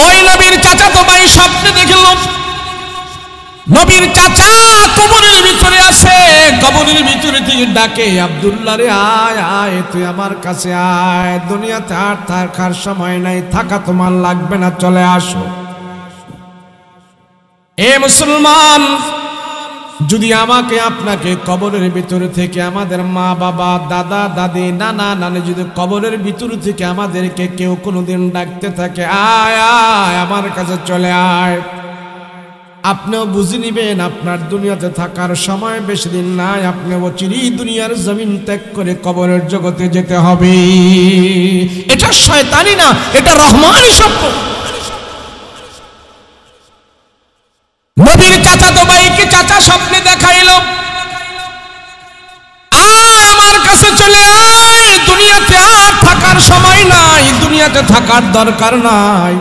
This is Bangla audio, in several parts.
ওই নবীর চাচাতো ভাই স্বপ্নে দেখল নবীর চাচা কবরের ভিতরে আছে। কবরের ভিতরে থেকে ডাকে, আব্দুল্লাহ রে আয় আয়, তুই আমার কাছে আয়, দুনিয়াতে আর থাকার সময় নাই, থাকা তোমার লাগবে না, চলে আসো। এ মুসলমান, যদি আমাকে আপনাকে কবরের ভিতরে থেকে আমাদের মা বাবা দাদা দাদি নানা নানি যদি কবরের ভিতরে থেকে আমাদেরকে কেউ কোনোদিন ডাকতে থাকে, আয় আয় আমার কাছে চলে আয়, আপনিও বুঝে নিবেন আপনার দুনিয়াতে থাকার সময় বেশি দিন নাই, আপনি অচিরেই দুনিয়ার জমিন ত্যাগ করে কবরের জগতে যেতে হবে। এটা শয়তানি না, এটা রহমানি স্বপ্ন। নবীর চাচাতো ভাইকে চাচা স্বপ্নে দেখাইল, আয় আমার কাছে চলে আয়, দুনিয়াতে আর থাকার সময় নাই, দুনিয়াতে থাকার দরকার নাই।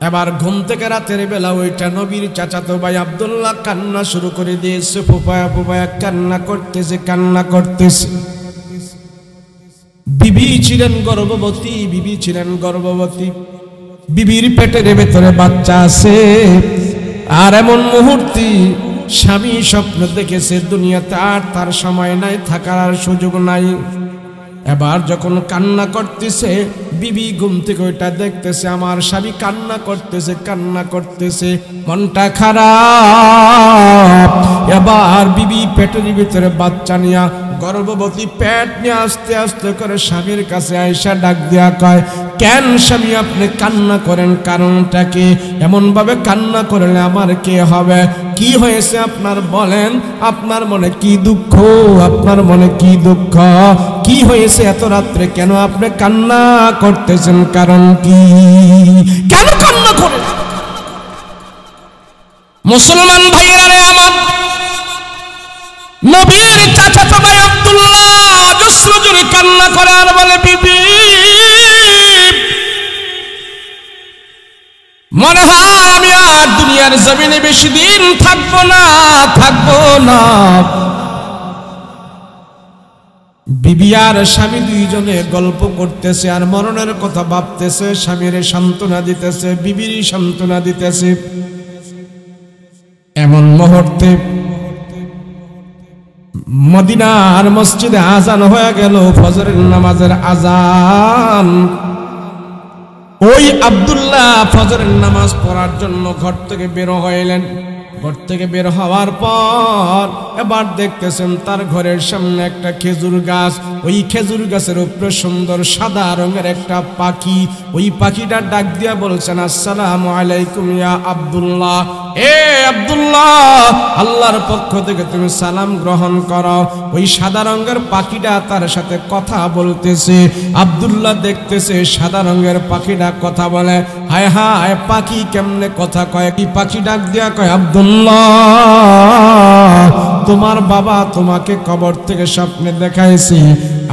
এবার ঘুম থেকে রাতের বেলা ওইটা নবীর চাচাতো ভাই আব্দুল্লাহ কান্না শুরু করে দিয়েছে, ফুপায়া ফুপায়া কান্না করতেছে, কান্না করতেছে। বিবি ছিলেন গর্ভবতী, বিবি ছিলেন গর্ভবতী, বিবির পেটের ভেতরে বাচ্চা আছে। আর এমন মুহূর্তে স্বামী স্বপ্ন দেখেছে দুনিয়াতে আর তার সময় নাই, থাকার আর সুযোগ নাই। এবার যখন কান্না করতেছে, বিবি ঘুম থেকে ওইটা দেখতেছে, আমার স্বামী কান্না করতেছে, কান্না করতেছে, মনটা খারাপ। এবার বিবি পেটের ভিতরে বাচ্চা নিয়া, গর্ভবতী পেট নিয়ে আস্তে আস্তে করে স্বামীর কাছে আয়সা ডাক দিয়া কয়, কেন স্বামী আপনি কান্না করেন, কারণটা কি? এমন ভাবে কান্না করলে আমার কে হবে? কি হয়েছে আপনার বলেন, আপনার মনে কি দুঃখ, আপনার মনে কি দুঃখ, কি হয়েছে এত রাত্রে কেন আপনি কান্না করতেছেন, কারণ কি, কেন কান্না করেন? মুসলমান ভাইরা রে আমার, নবীর চাচাতো ভাই আব্দুল্লাহ অজস্র জোরে কান্না করে আর বলে, বিবি মনে হয় আমি আর দুনিয়ার জমিনে বেশি দিন থাকবো না, থাকবো না। বিবি আর স্বামী দুইজনে গল্প করতেছে আর মরণের কথা ভাবতেছে, স্বামীর সান্ত্বনা দিতেছে, বিবির সান্ত্বনা দিতেছে। এমন মুহূর্তে মদিনার মসজিদে আজান হয়ে গেল, ফজরের নামাজের আজান। ওই আব্দুল্লাহ ফজরের নামাজ পড়ার জন্য ঘর থেকে বের হইলেন। ঘর থেকে বের হওয়ার পর এবার দেখতেছেন তার ঘরের সামনে একটা খেজুর গাছ, ওই খেজুর গাছের উপরে সুন্দর সাদা রঙের একটা পাখি। ওই পাখিটা ডাক দিয়া বলছেন, আসসালামু আলাইকুম ইয়া আব্দুল্লাহ, এ আব্দুল্লাহ, আল্লাহর পক্ষ থেকে তুমি সালাম গ্রহণ করো। ওই সাদা রঙের পাখিটা তার সাথে কথা বলতেছে। আব্দুল্লাহ দেখতেছে সাদা রঙের পাখিটা কথা বলে। হায় হায়, পাখি কেমনে কথা কয়? কি পাখি ডাক দিয়া কয়, আব্দুল্লাহ, তোমার বাবা তোমাকে কবর থেকে স্বপ্নে দেখাইছি,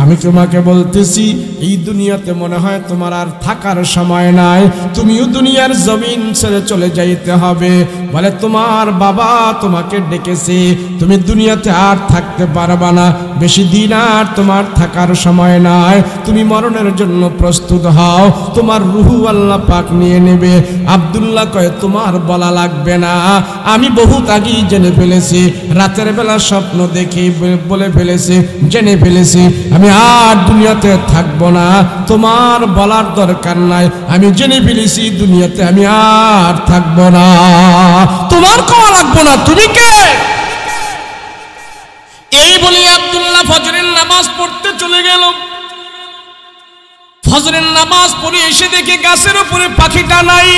আমি তোমাকে বলতেছি এই দুনিয়াতে মনে হয় তোমার আর থাকার সময় নাই, তুমিও দুনিয়ার জমিন ছেড়ে চলে যাইতে হবে। বলে তোমার বাবা তোমাকে ডেকেছে, তুমি দুনিয়াতে আর থাকতে পারবা না, বেশি দিন আর তোমার থাকার সময় নাই, তুমি মরণের জন্য প্রস্তুত হও, তোমার রুহু আল্লাহ পাক নিয়ে নেবে। আব্দুল্লাহ কয়, তোমার বলা লাগবে না, আমি বহুত আগেই জেনে ফেলেছি, রাতের বেলা স্বপ্ন দেখি বলে ফেলেছি, জেনে ফেলেছি, আমি আর দুনিয়াতে থাকবো না, তোমার বলার দরকার নাই, আমি জেনে ফেলেছি দুনিয়াতে আমি আর থাকবো না, তোমার কওয়া লাগবো না, তুমি কে? এই বলি আব্দুল্লাহ ফজরের নামাজ পড়তে চলে গেল। ফজরের নামাজ পড়ে এসে দেখে গাছের উপরে পাখিটা নাই।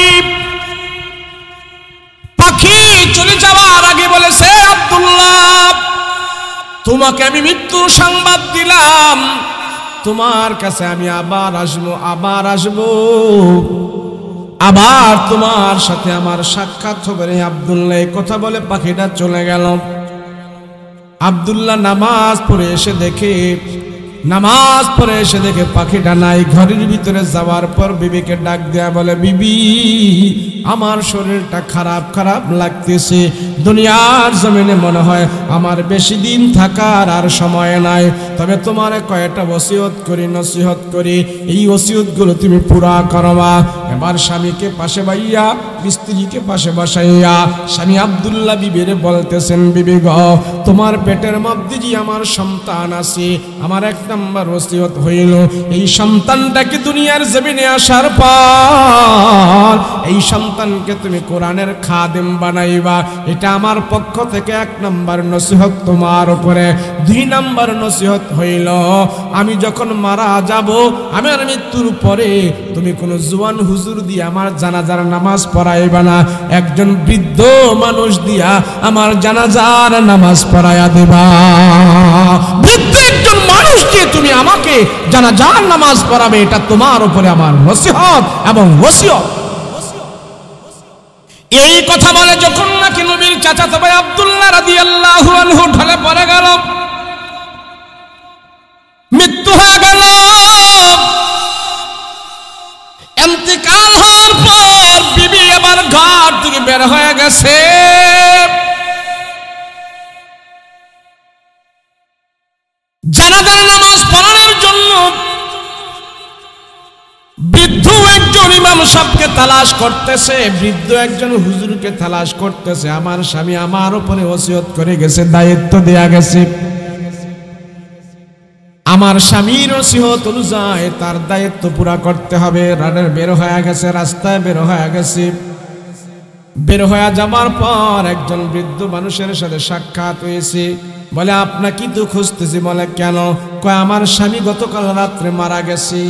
পাখি চলে যাওয়ার আগে বলেছে, আব্দুল্লাহ, তোমাকে আমি মৃত্যুর সংবাদ দিলাম, তোমার কাছে আমি আবার আসবো, আবার আসবো, আবার তোমার সাথে আমার সাক্ষাৎ হবে। আব্দুল্লাহ কথা বলে পাখিটা চলে গেল। আব্দুল্লাহ নামাজ পড়ে এসে দেখে নামাজ পড়ে এসে দেখে পাখিটা নাই। ঘরের ভিতরে যাওয়ার পর বিবিকে ডাক দেয়া বলে, বিবি আমার শরীরটা খারাপ খারাপ লাগতেছে, দুনিয়ার জমিনে মনে হয় আমার বেশি দিন থাকার আর সময় নাই, তবে তোমার কয়েকটা ওসিয়ত করি, নসিহত করি, এই ওসিয়তগুলো তুমি পুরা করবা। এবার স্বামীকে পাশে বাইয়া, স্ত্রীকে পাশে বসাইয়া স্বামী আব্দুল্লাহ বিবির বলতেছেন, বিবি গ, তোমার পেটের মধ্যে যে আমার সন্তান আছে, আমার এক নম্বর ওসিয়ত হইল এই সন্তানটাকে দুনিয়ার জমিনে আসার পর এই সন্তানকে তুমি কোরআনের খাদেম বানাইবা, এটা আমার পক্ষ থেকে এক নম্বর নসিহত তোমার উপরে। দুই নম্বর নসিহত হইল আমি যখন মারা যাব, আমার মৃত্যুর পরে তুমি কোনো জওয়ান হুজুর দিয়ে আমার জানাজার নামাজ পড়াইবা না, একজন বৃদ্ধ মানুষ দিয়া আমার জানাজার নামাজ পড়াইয়া দেবা। বৃদ্ধ একজন মানুষ দিয়ে তুমি আমাকে জানাজার নামাজ পড়াবে, এটা তোমার উপরে আমার নসিহত এবং ওসিয়ত। এই কথা বলে যখন নাকি নবীর চাচাতো ভাই আব্দুল্লাহ রাদিয়াল্লাহু আনহু ঢলে পড়ে গেল, মৃত্যু হয়ে গেল। ইন্তেকাল হওয়ার পর বিবি এবার ঘর থেকে বের হয়ে গেছে। জানাজার নামাজ পড়ানোর জন্য বৃদ্ধ একজন ইমাম সাহেবকে তালাশ করতেছে, বৃদ্ধ একজন হুজুরকে তালাশ করতেছে। আমার স্বামী আমার উপরে ওসিয়ত করে গেছে, দায়িত্ব দেয়া গেছে, আমার স্বামীর ওসিয়ত অনুযায়ী তার দায়িত্ব পুরা করতে হবে। রানের বের হয়ে গেছে, রাস্তায় বের হয়ে গেছে। বের হয়ে যাবার পর একজন বৃদ্ধ মানুষের সাথে সাক্ষাৎ হয়েছে। বলে, আপনাকে তো খুঁজতেছি। বলে, কেন? কয়, আমার স্বামী গতকাল রাত্রে মারা গেছে,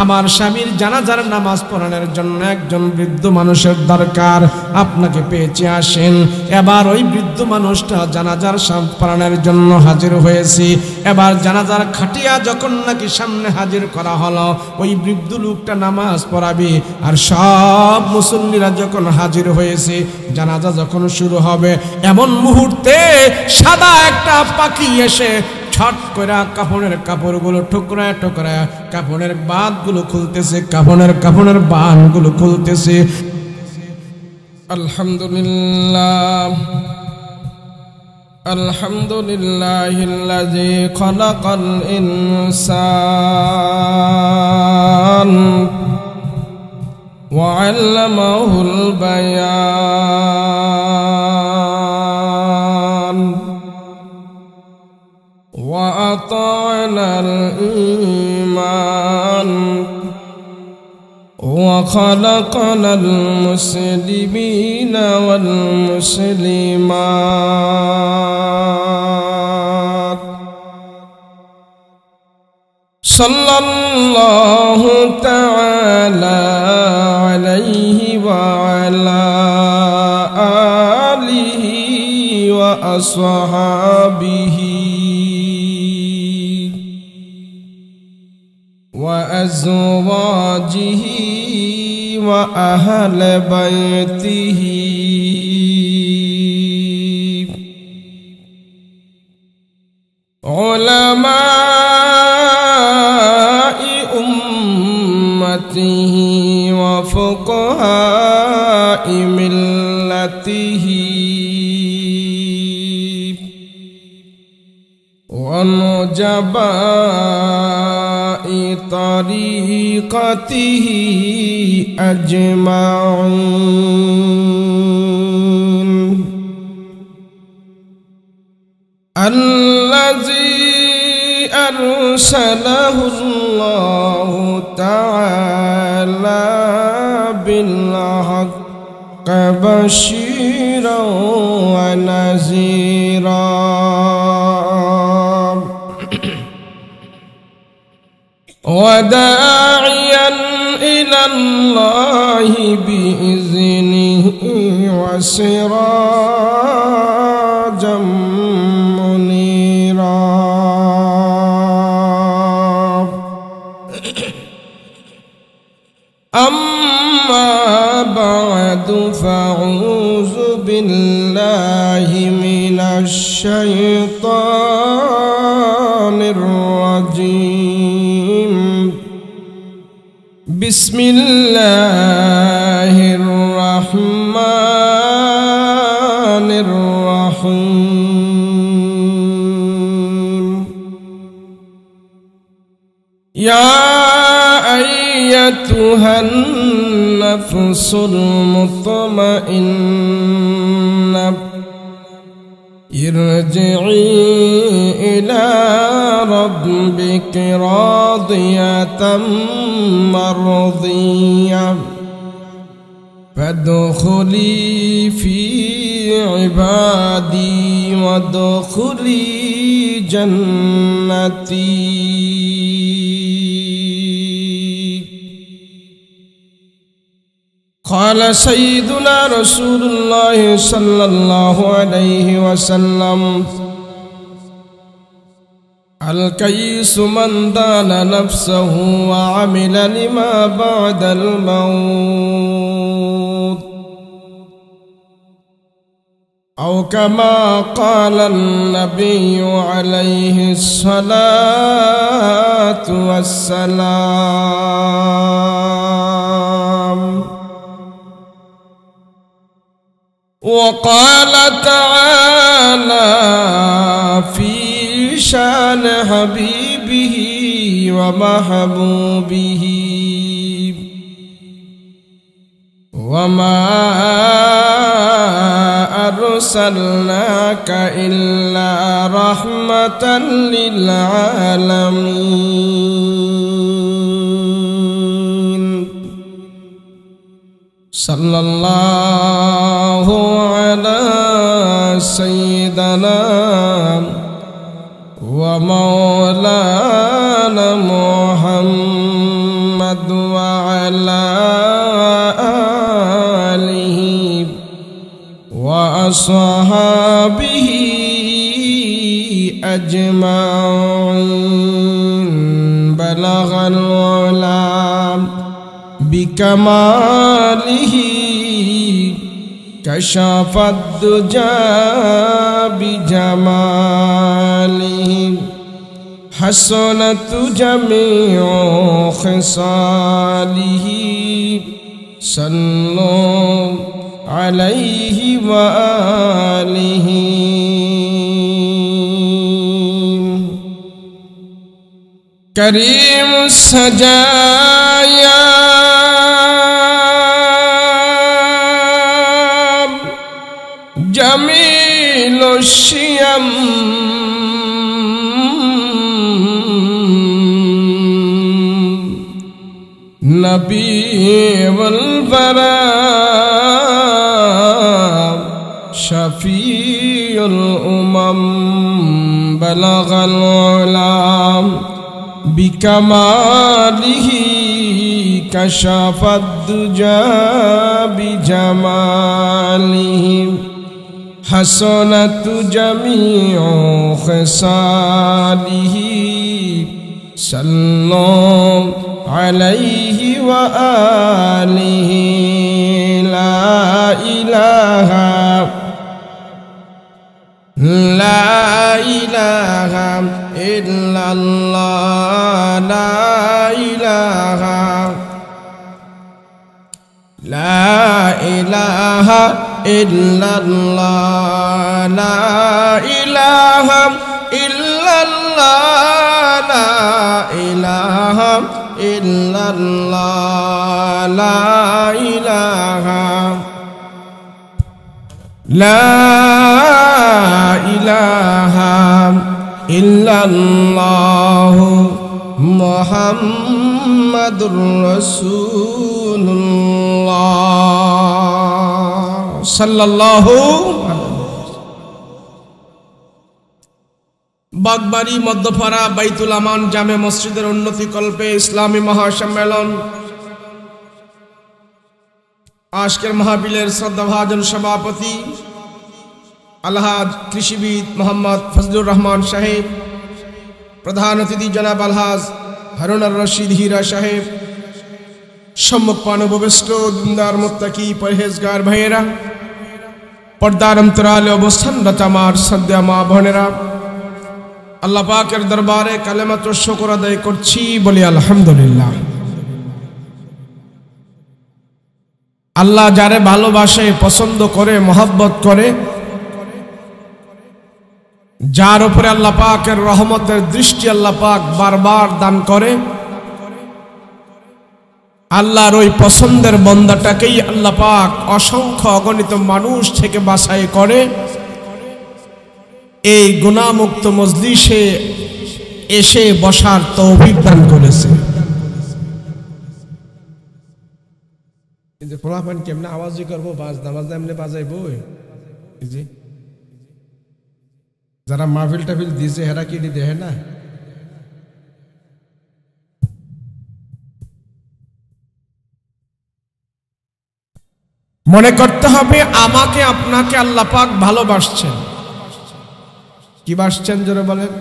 আমার স্বামীর জানাজার নামাজ পড়ানোর জন্য একজন বৃদ্ধ মানুষের দরকার, আপনাকে পেয়েছে, আসেন। এবার ওই বৃদ্ধ মানুষটা জানাজার পড়ানোর জন্য হাজির হয়েছে। এবার জানাজার খাটিয়া যখন নাকি সামনে হাজির করা হলো, ওই বৃদ্ধ লোকটা নামাজ পড়াবে। আর সব মুসল্লিরা যখন হাজির হয়েছে, জানাজা যখন শুরু হবে, এমন মুহূর্তে সাদা একটা পাখি এসে ছট করে কাফনের কাপড়গুলো ঠুকরায় ঠুকরায় কাফনের বাঁধগুলো খুলতেছে, কাফনের বাঁধগুলো খুলতেছে। আলহামদুলিল্লাহ আলহামদুলিল্লাহিল্লাযী খালাকাল ইনসান ওয়া আল্লামাহুল বায়ান ওয়া আতা'নাল ঈমান ওয়া খালাকানাল মুসলিমিনা ওয়াল মুসলিমাত সাল্লাল্লাহু তাআলা আলাইহি ওয়া আলা আলিহি ওয়া আসহাবিহি ওয়া আজওয়াজিহি ওয়া আহলি বাইতিহি উলামাই উম্মতিহি ওয়া ফুকাহাই মিল্লাতিহি ওয়া নুজাবাই তরিকতিহি আজমাউন الذي أرسله الله تعالى بالحق بشيرا ونذيرا وداعيا إلى الله بإذنه وسراجا منيرا أما بعد فأعوذ بالله من الشيطان الرجيم বিসমিল্লাহির রহমানির রহিম। ইয়া আইয়াতুহান নাফসুল মুতমাইন্নাহ ইরজিই ইলা রাব্বিকি রাদিয়াতাম মারদিয়াহ ফাদখুলি ফি ইবাদি ওয়াদখুলি জান্নাতি। قال سيدنا رسول الله صلى الله عليه وسلم الكيس من دان نفسه وعمل لما بعد الموت أو كما قال النبي عليه الصلاة والسلام. وقال تعالى في شان حبيبه ومحبوبه وما أرسلناك إلا رحمة للعالمين. صلى الله على سيدنا ومولانا محمد وعلى آله وأصحابه أجمعين. بلغ العلا بكماله كشف الدجى بجماله حسنت جميع خصاله. صلوا عليه وآله. كريم السجايا جميل الشيم نبي والبراء شفيع الأمم. بلغ العلا بكماله كشف الدجى بجماله حسنت جميع خصاله. صلوا عليه وآله. لا إله إلا الله. لا إله إلا الله. لا إله إلا الله. لا إله إلا الله. لا إله إلا الله محمد رسول الله صلى الله বাগবাড়ি মধ্যপাড়া বাইতুল আমান জামে মসজিদের উন্নতি কল্পে ইসলামী মহাসম্মেলন। আজকের মাহফিলের শ্রদ্ধাভাজন সভাপতি আলহাজ কৃষিবিদ মোহাম্মদ ফজলুর রহমান সাহেব, প্রধান অতিথি জনাব আলহাজ হারুনার রশিদ হীরা সাহেব, সম্মুখ পান উপবিষ্ট দিনদার মুত্তাকি পরহেজগার ভাইয়েরা, পর্দার অন্তরালে অবস্থানরত আমার শ্রদ্ধা মা বোনেরা, আল্লাহ পাকের দরবারে কালেমাত শুকর আদায় করছি, বলি আলহামদুলিল্লাহ। আল্লাহ যারে ভালোবাসে, পছন্দ করে, মহব্বত করে, যার উপরে আল্লাহ পাকের রহমতের দৃষ্টি আল্লাহ পাক বারবার দান করে, আল্লাহর ওই পছন্দের বান্দাটাকেই আল্লাহ পাক অসংখ্য অগণিত মানুষ থেকে বাছাই করে এই গুনাহমুক্ত মজলিসে এসে বসার তৌফিক দান করেছে। এই যে পোলাপান কেমনে আওয়াজই করবো, নামাজ এমনি বাজাইবো, এই যে যারা মাহফিল টাফিল দিয়েছে হেরা কি দেখে না? মনে করতে হবে আমাকে আপনাকে আল্লাহ পাক ভালোবাসছেন। কি বাসছেন জোরে বলেন?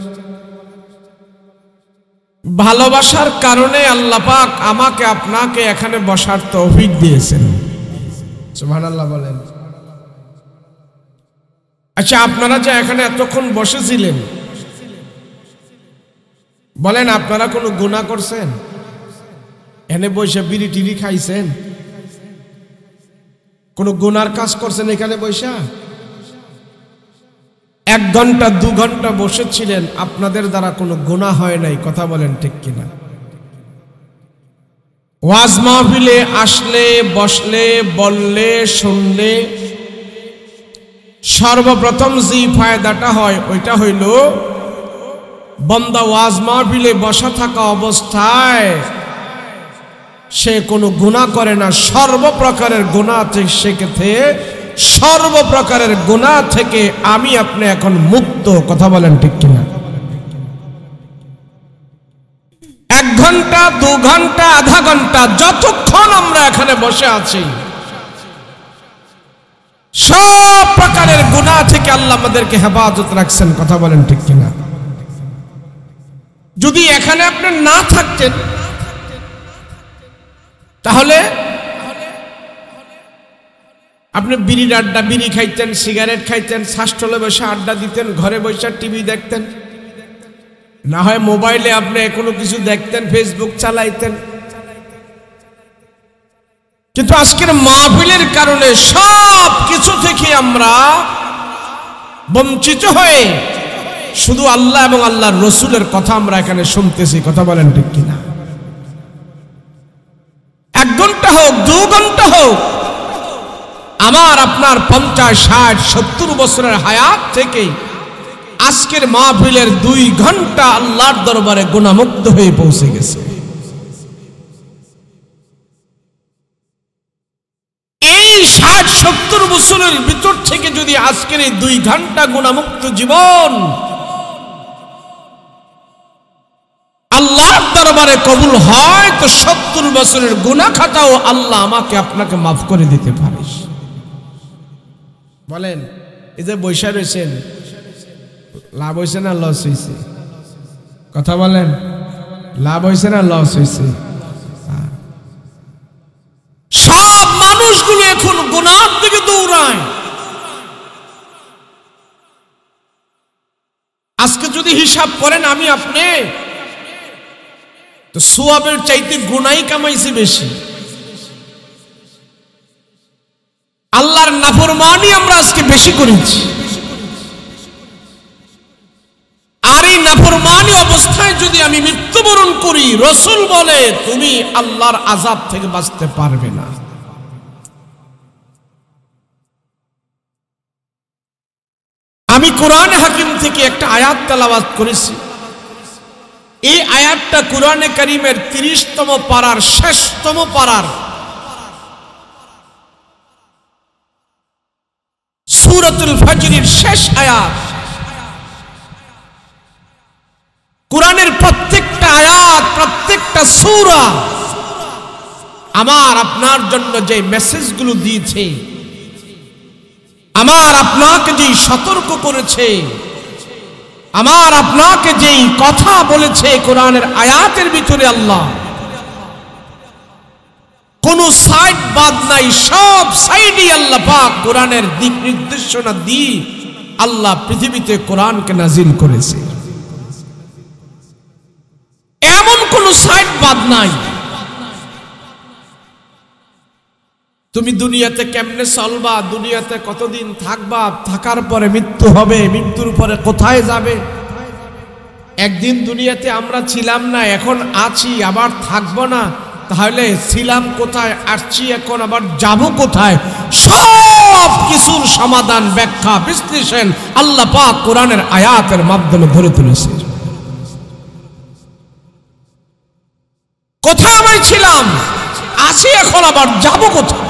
ভালোবাসার কারণে আল্লাহ পাক আমাকে আপনাকে এখানে বসার তৌফিক দিয়েছেন। সুবহানাল্লাহ বলেন। আচ্ছা, আপনারা যে এখানে এতক্ষণ বসেছিলেন, বলেন আপনারা কোনো গুনাহ করছেন? এখানে বসে বিড়ি টিড়ি খাইছেন? কোন গুনার কাজ করছেন এখানে বসা? 1 ঘন্টা 2 ঘন্টা বসেছিলেন, আপনাদের দ্বারা কোনো গুনাহ হয় নাই, কথা বলেন ঠিক কিনা? ওয়াজ মাহফিলে আসলে, বসলে, বললে, শুনলে সর্বপ্রথম যে ফায়দাটা হয় ওইটা হইল বান্দা ওয়াজ মাহফিলে বসা থাকা অবস্থায় সে কোনো গুনাহ করে না। সর্বপ্রকারের গুনাহ থেকে সেক্ষেত্রে সর্বপ্রকারের গুনাহ থেকে আমি আপনি এখন মুক্ত, কথা বলেন ঠিক কিনা? 1 ঘন্টা 2 ঘন্টা আধা ঘন্টা যতক্ষণ আমরা এখানে বসে আছি, সব প্রকারের গুনাহ থেকে আল্লাহ আমাদেরকে হেফাজত রাখছেন, কথা বলেন ঠিক কিনা? যদি এখানে আপনি না থাকতেন তাহলে আপনি বিড়ির আড্ডা, বিড়ি খাইতেন, সিগারেট খাইতেন, শ্বাসটলে বসে আড্ডা দিতেন, ঘরে বসে টিভি দেখতেন, না হয় মোবাইলে আপনি কোনো কিছু দেখতেন, ফেসবুক চালাইতেন। কিন্তু আজকের মাহফিলের কারণে সব কিছু থেকে আমরা বঞ্চিত হয়ে শুধু আল্লাহ এবং আল্লাহর রসুলের কথা আমরা এখানে শুনতেছি, কথা বলেন ঠিক কিনা? 1 ঘন্টা হোক 2 ঘন্টা হোক, আমার আপনার 50, 60, 70 বছরের হায়াত থেকে আজকের মাহফিলের 2 ঘন্টা আল্লাহর দরবারে গুনাহমুক্ত হয়ে পৌঁছে গেছে। এই 60-70 বছরের ভিতর থেকে যদি আজকের এই 2 ঘন্টা গুনাহমুক্ত জীবন আল্লাহর দরবারে কবুল হয়, তো 70 বছরের গুনাহ খাতাও আল্লাহ আমাকে আপনাকে মাফ করে দিতে পারে। বলেন, এই যে বৈশা রয়েছেন, লাভ হয়েছে না লস হয়েছে? কথা বলেন, লাভ হয়েছে না লস হয়েছে? সব মানুষগুলো এখন গুনার দিকে দৌড়ায়। আজকে যদি হিসাব করেন আমি আপনি, তো সওয়াবের চাইতে গুনাই কামাইছি বেশি। আল্লাহর নাফরমানি আমরা আজকে বেশি করেছি, আর এই নাফরমানি অবস্থায় যদি আমি মৃত্যুবরণ করি, রাসূল বলে তুমি আল্লাহর আযাব থেকে বাঁচতে পারবে না। আমি কোরআনে হাকিম থেকে একটা আয়াত তেলাওয়াত করেছি। এই আয়াতটা কোরআনে কারীমের 30তম পারার শেষতম পারার সূরাতুল ফাজরের শেষ আয়াত। কোরআনের প্রত্যেকটা আয়াত, প্রত্যেকটা সূরা আমার আপনার জন্য যে মেসেজগুলো দিয়েছে, আমার আপনাকে যেই সতর্ক করেছে, আমার আপনাকে যেই কথা বলেছে কোরআনের আয়াতের ভিতরে, আল্লাহ কোন সাইড বাদ নাই, সব সাইডই আল্লাহ পাক কোরআনের দিক নির্দেশনা দিয়ে আল্লাহ পৃথিবীতে কোরআনকে নাজিল করেছে। এমন কোন সাইড বাদ নাই। তুমি দুনিয়াতে কেমনে চলবা, দুনিয়াতে কতদিন থাকবা, থাকার পরে মৃত্যু হবে, মৃত্যুর পরে কোথায় যাবে। একদিন দুনিয়াতে আমরা ছিলাম না, এখন আছি, আবার থাকবো না, তাহলে ছিলাম কোথায়, আসছি এখন, আবার যাব কোথায়? সব কিছুর সমাধান, ব্যাখ্যা, বিশ্লেষণ আল্লাহ পাক কোরআনের আয়াতের মাধ্যমে ধরে তুলেছে। কোথায় আমি ছিলাম, আছি এখন, আবার যাব কোথায়?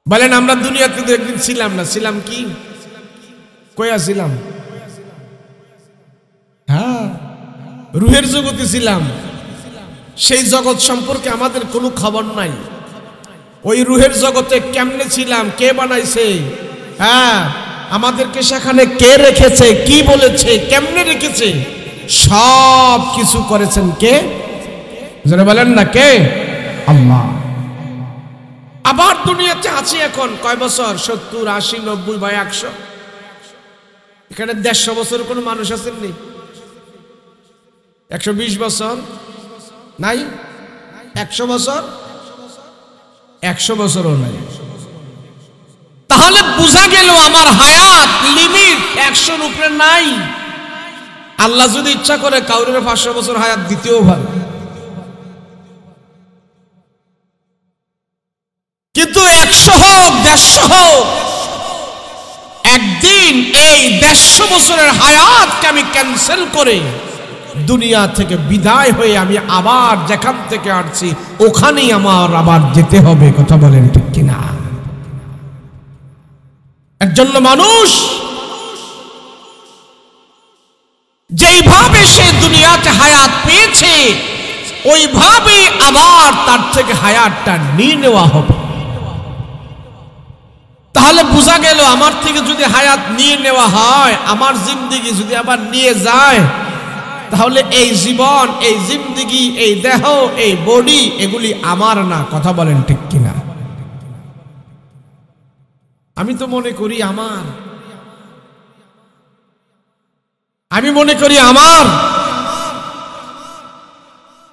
বলেন আমরা দুনিয়াতে তো একদিন ছিলাম না, ছিলাম কি, কয়া ছিলাম? হ্যাঁ, রুহের জগতে ছিলাম। সেই জগৎ সম্পর্কে আমাদের কোনো খবর নাই। ওই রুহের জগতে কেমনে ছিলাম, কে বানাইছে, হ্যাঁ, আমাদেরকে সেখানে কে রেখেছে, কি বলেছে, কেমনে রেখেছে, সব কিছু করেছেন কে? যারা বলেন না কে? আল্লাহ। আবার দুনিয়াতে আছি এখন কয় বছর? 70, 80, 90 বা 100। এখানে 150 বছর কোনো মানুষ আছেন নি? 120 বছর নাই? 100 বছর? 100 বছরও নাই। তাহলে বোঝা গেল আমার হায়াত লিমিট 100-র উপরে নাই। আল্লাহ যদি ইচ্ছা করে কাউরের 500 বছর হায়াত দিতেও ভালো, কিন্তু 100 হোক 150 হোক, একদিন এই 150 বছরের হায়াতকে আমি ক্যান্সেল করে দুনিয়া থেকে বিদায় হয়ে আমি আবার যেখান থেকে আসছি ওখানেই আমার আবার যেতে হবে। কথা বলেন ঠিক কিনা? একজন মানুষ যেইভাবে সে দুনিয়াতে হায়াত পেয়েছে ওইভাবে আবার তার থেকে হায়াতটা নিয়ে নেওয়া হবে। তাহলে বোঝা গেল আমার থেকে যদি হায়াত নিয়ে নেওয়া হয়, আমার জিন্দেগি যদি আবার নিয়ে যায়, তাহলে এই জীবন, এই জিন্দেগি, এই দেহ, এই বডি, এগুলি আমার না। কথা বলেন ঠিক কিনা? আমি তো মনে করি আমার, আমি মনে করি আমার,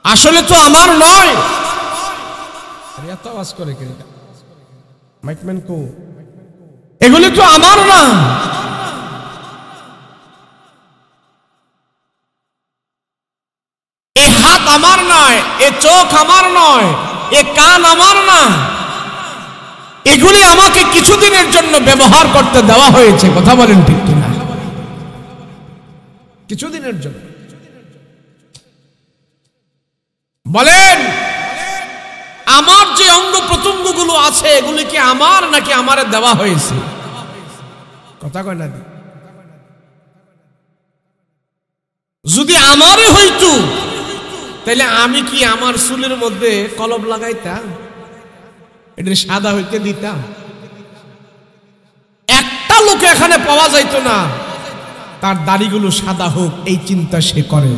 আসলে তো আমার নয়। এত আওয়াজ করে কে? মাইকম্যান কো? এগুলি তো আমার না। এ হাত আমার নয়, এ চোখ আমার নয়, এ কান আমার না। এগুলি আমাকে কিছুদিনের জন্য ব্যবহার করতে দেওয়া হয়েছে। কথা বলেন ঠিক কিনা? কিছুদিনের জন্য। বলেন আমার যে অঙ্গ প্রত্যঙ্গগুলো আছে এগুলি কি আমার নাকি আমারে দেওয়া হয়েছে? কথা কয় না? যদি আমারই হইতো তাহলে আমি কি আমার চুলের মধ্যে কলম লাগাইতাম? এটা সাদা হইতে দিতাম? একটা লোক এখানে পাওয়া যাইতো না তার দাড়িগুলো সাদা হোক, এই চিন্তা সে করে।